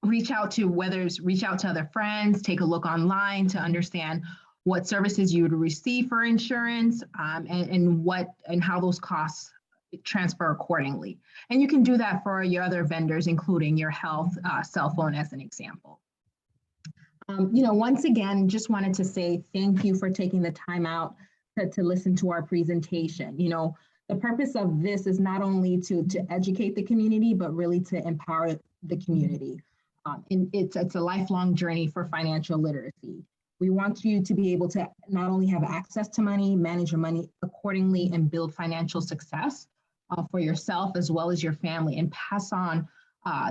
reach out to other friends, take a look online to understand what services you would receive for insurance, and how those costs transfer accordingly. And you can do that for your other vendors, including your health cell phone as an example. Once again, just wanted to say thank you for taking the time out to listen to our presentation. The purpose of this is not only to educate the community, but really to empower the community. And it's a lifelong journey for financial literacy. We want you to be able to not only have access to money, manage your money accordingly, and build financial success for yourself as well as your family, and pass on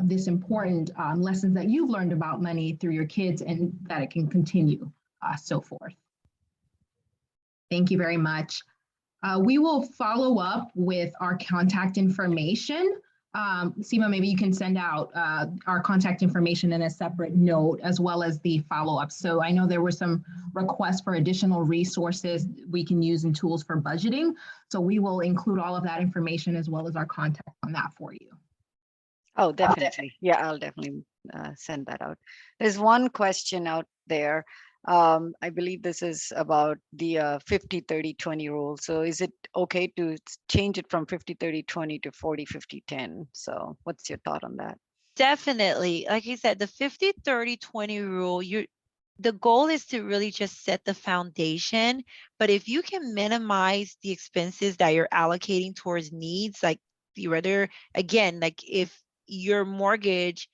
this important lessons that you've learned about money through your kids, and that it can continue, so forth. Thank you very much. We will follow up with our contact information. Seema, maybe you can send out our contact information in a separate note, as well as the follow-up. So I know there were some requests for additional resources we can use and tools for budgeting. So we will include all of that information as well as our contact on that for you. Oh, definitely. Yeah, I'll definitely send that out. There's one question out there. I believe this is about the 50-30-20 rule. So is it okay to change it from 50-30-20 to 40-50-10? So what's your thought on that? Definitely. Like I said, the 50-30-20 rule, the goal is to really just set the foundation. But if you can minimize the expenses that you're allocating towards needs, like again, like if your mortgage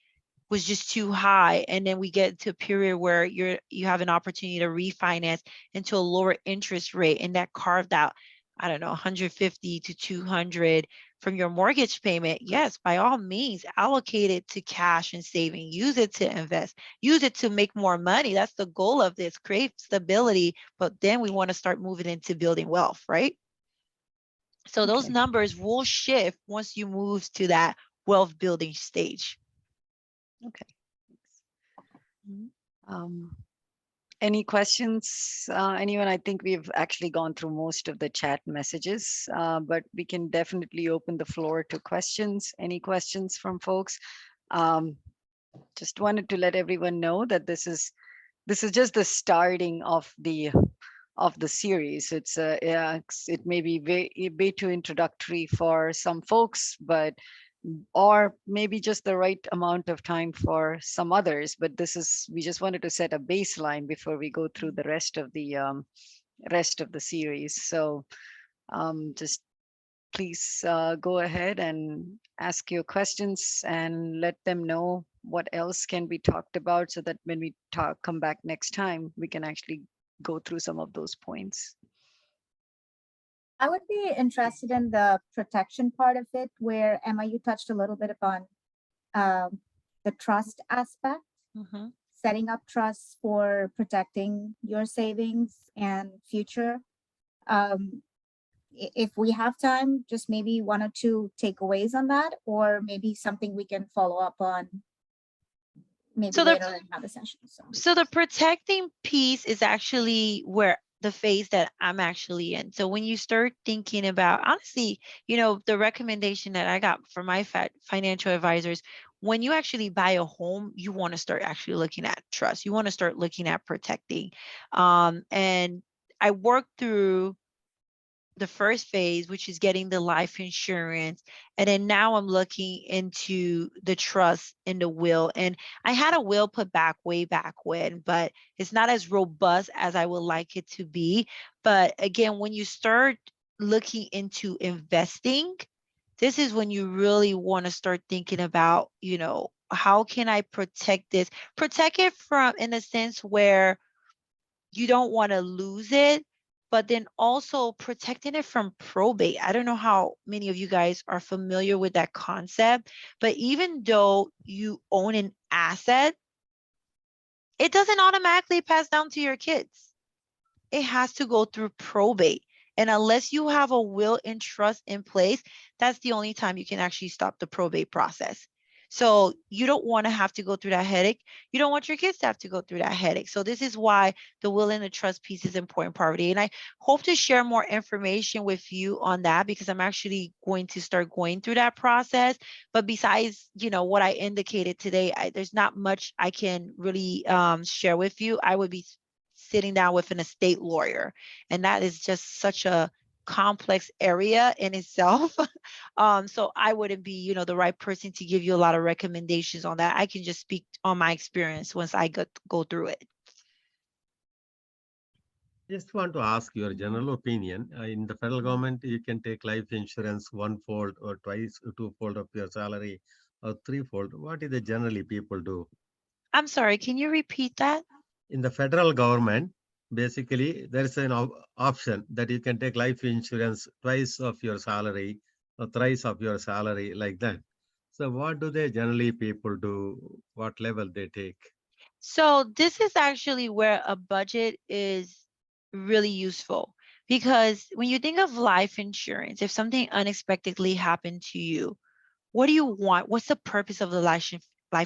was just too high, and then we get to a period where you have an opportunity to refinance into a lower interest rate, and that carved out, I don't know, 150 to 200 from your mortgage payment, yes, by all means, allocate it to cash and saving, use it to invest, use it to make more money. That's the goal of this, create stability, but then we want to start moving into building wealth, right? So those numbers will shift once you move to that wealth building stage. Okay. Any questions, anyone? I think we've actually gone through most of the chat messages, but we can definitely open the floor to questions. Any questions from folks? Just wanted to let everyone know that this is just the starting of the series. It's it may be way too introductory for some folks, but or maybe just the right amount of time for some others. But we just wanted to set a baseline before we go through the rest of the series. So just please go ahead and ask your questions and let them know what else can be talked about, so that when we come back next time, we can actually go through some of those points. I would be interested in the protection part of it, where Emma, you touched a little bit upon the trust aspect, setting up trusts for protecting your savings and future. If we have time, just maybe 1 or 2 takeaways on that, or maybe something we can follow up on maybe later in another session. So the protecting piece is actually where the phase that I'm actually in. So when you start thinking about, honestly, the recommendation that I got from my financial advisors, when you actually buy a home, you want to start actually looking at trust. You want to start looking at protecting. And I worked through the first phase, which is getting the life insurance. And then now I'm looking into the trust and the will. And I had a will put back way back when, but it's not as robust as I would like it to be. But again, when you start looking into investing, this is when you really want to start thinking about, how can I protect this? Protect it from, in a sense where you don't want to lose it, but then also protecting it from probate. I don't know how many of you guys are familiar with that concept, but even though you own an asset, it doesn't automatically pass down to your kids. It has to go through probate. And unless you have a will and trust in place, that's the only time you can actually stop the probate process. So you don't want to have to go through that headache. You don't want your kids to have to go through that headache. So this is why the will and the trust piece is important, Parvati. And I hope to share more information with you on that, because I'm actually going to start going through that process. But besides, what I indicated today, there's not much I can really share with you. I would be sitting down with an estate lawyer, and that is just such a complex area in itself. So I wouldn't be, the right person to give you a lot of recommendations on that. I can just speak on my experience once I go through it. Just want to ask your general opinion. In the federal government, you can take life insurance one-fold or twice, two-fold of your salary, or threefold. What is the generally people do? I'm sorry, can you repeat that? In the federal government, basically, there is an option that you can take life insurance twice of your salary or thrice of your salary, like that. So what do they generally people do? What level they take? So this is actually where a budget is really useful, because when you think of life insurance, if something unexpectedly happened to you, what do you want? What's the purpose of the life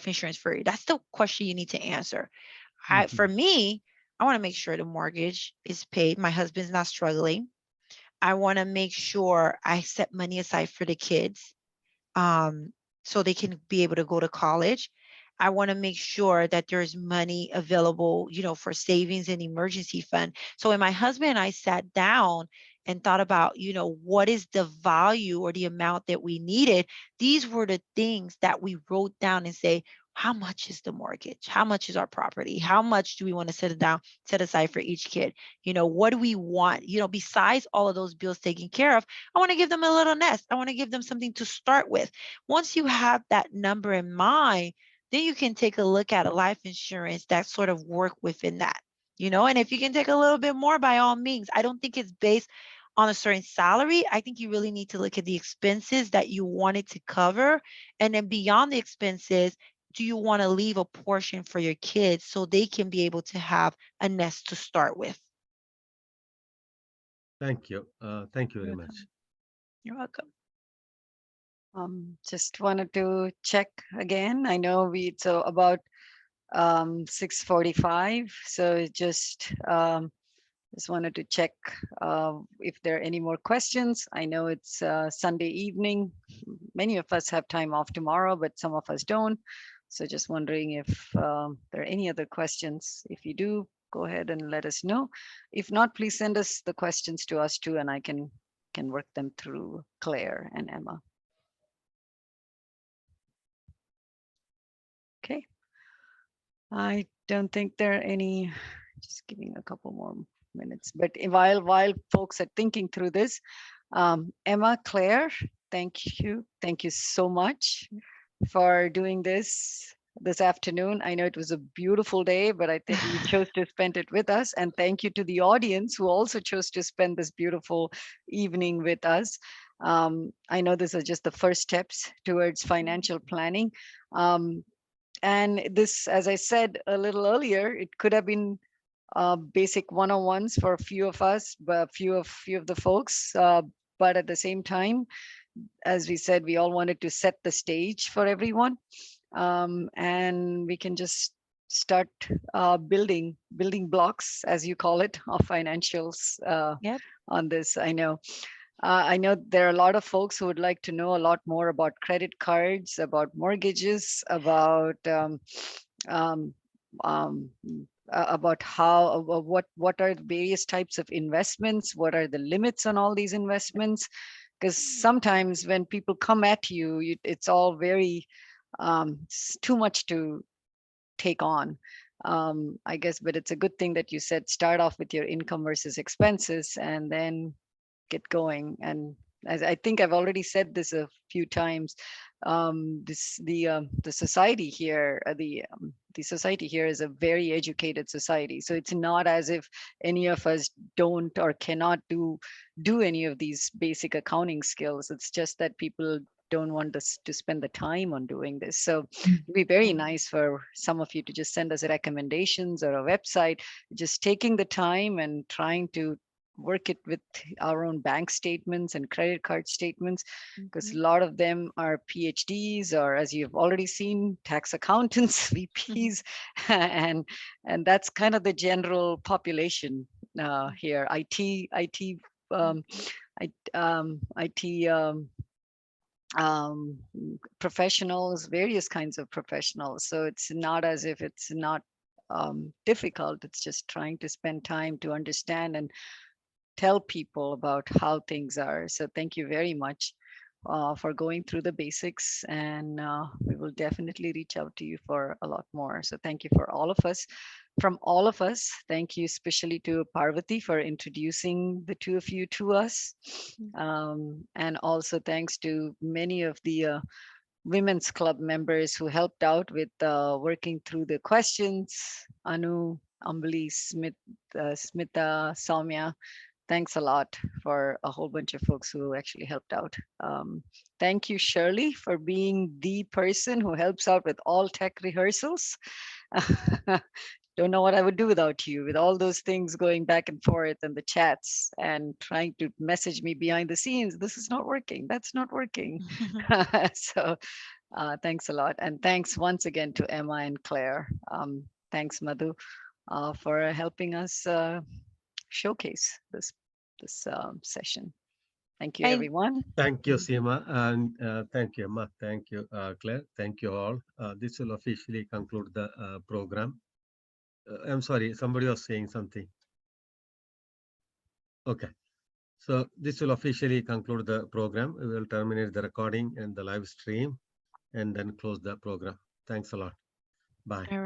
insurance for you? That's the question you need to answer. For me, I want to make sure the mortgage is paid. My husband's not struggling. I want to make sure I set money aside for the kids, um, so they can be able to go to college. I want to make sure that there's money available, for savings and emergency fund. So when my husband and I sat down and thought about, what is the value or the amount that we needed, these were the things that we wrote down and say, how much is the mortgage? How much is our property? How much do we want to set aside for each kid? What do we want? Besides all of those bills taken care of, I want to give them a little nest. I want to give them something to start with. Once you have that number in mind, then you can take a look at a life insurance that sort of work within that, and if you can take a little bit more, by all means. I don't think it's based on a certain salary. I think you really need to look at the expenses that you wanted to cover. And then beyond the expenses, do you want to leave a portion for your kids so they can be able to have a nest to start with? Thank you. Thank you very You're much. welcome. You're welcome. Just wanted to check again. I know it's about 6:45, so just wanted to check if there are any more questions. I know it's Sunday evening. Many of us have time off tomorrow, but some of us don't. So just wondering if there are any other questions. If you do, go ahead and let us know. If not, please send us the questions to us too, and I can work them through Claire and Emma. Okay. I don't think there are any, just giving a couple more minutes, but while folks are thinking through this, Emma, Claire, thank you. Thank you so much for doing this afternoon. I know it was a beautiful day, but I think you chose to spend it with us. And thank you to the audience who also chose to spend this beautiful evening with us. I know this is just the first steps towards financial planning. And this, as I said a little earlier, it could have been basic one-on-ones for a few of us, but few of the folks. But at the same time, as we said, we all wanted to set the stage for everyone, and we can just start building blocks, as you call it, of financials Yep. on this. I know there are a lot of folks who would like to know a lot more about credit cards, about mortgages, about about how what are the various types of investments, what are the limits on all these investments, because sometimes when people come at you, it's all very too much to take on, I guess. But it's a good thing that you said start off with your income versus expenses, and then get going. And as I think I've already said this a few times, the society here, the society here is a very educated society. So it's not as if any of us don't or cannot do any of these basic accounting skills. It's just that people don't want us to spend the time on doing this. So it'd be very nice for some of you to just send us recommendations or a website, just taking the time and trying to work it with our own bank statements and credit card statements, because a lot of them are PhDs, or as you've already seen, tax accountants, VPs, and that's kind of the general population here. IT professionals, various kinds of professionals. So it's not as if it's not difficult. It's just trying to spend time to understand and tell people about how things are. So thank you very much for going through the basics, and we will definitely reach out to you for a lot more. So thank you for all of us. From all of us, thank you especially to Parvati for introducing the two of you to us. And also thanks to many of the women's club members who helped out with working through the questions. Anu, Ambali, Smita, Soumya, thanks a lot for a whole bunch of folks who actually helped out. Thank you, Shirley, for being the person who helps out with all tech rehearsals. Don't know what I would do without you, with all those things going back and forth and the chats and trying to message me behind the scenes. This is not working. That's not working. So thanks a lot. And thanks once again to Emma and Claire. Thanks, Madhu, for helping us showcase this session. Thank you, I- everyone. Thank you, Seema, and thank you, Emma. Thank you, Claire. Thank you all. This will officially conclude the program. I'm sorry, somebody was saying something. Okay. So this will officially conclude the program. We will terminate the recording and the live stream and then close the program. Thanks a lot. Bye.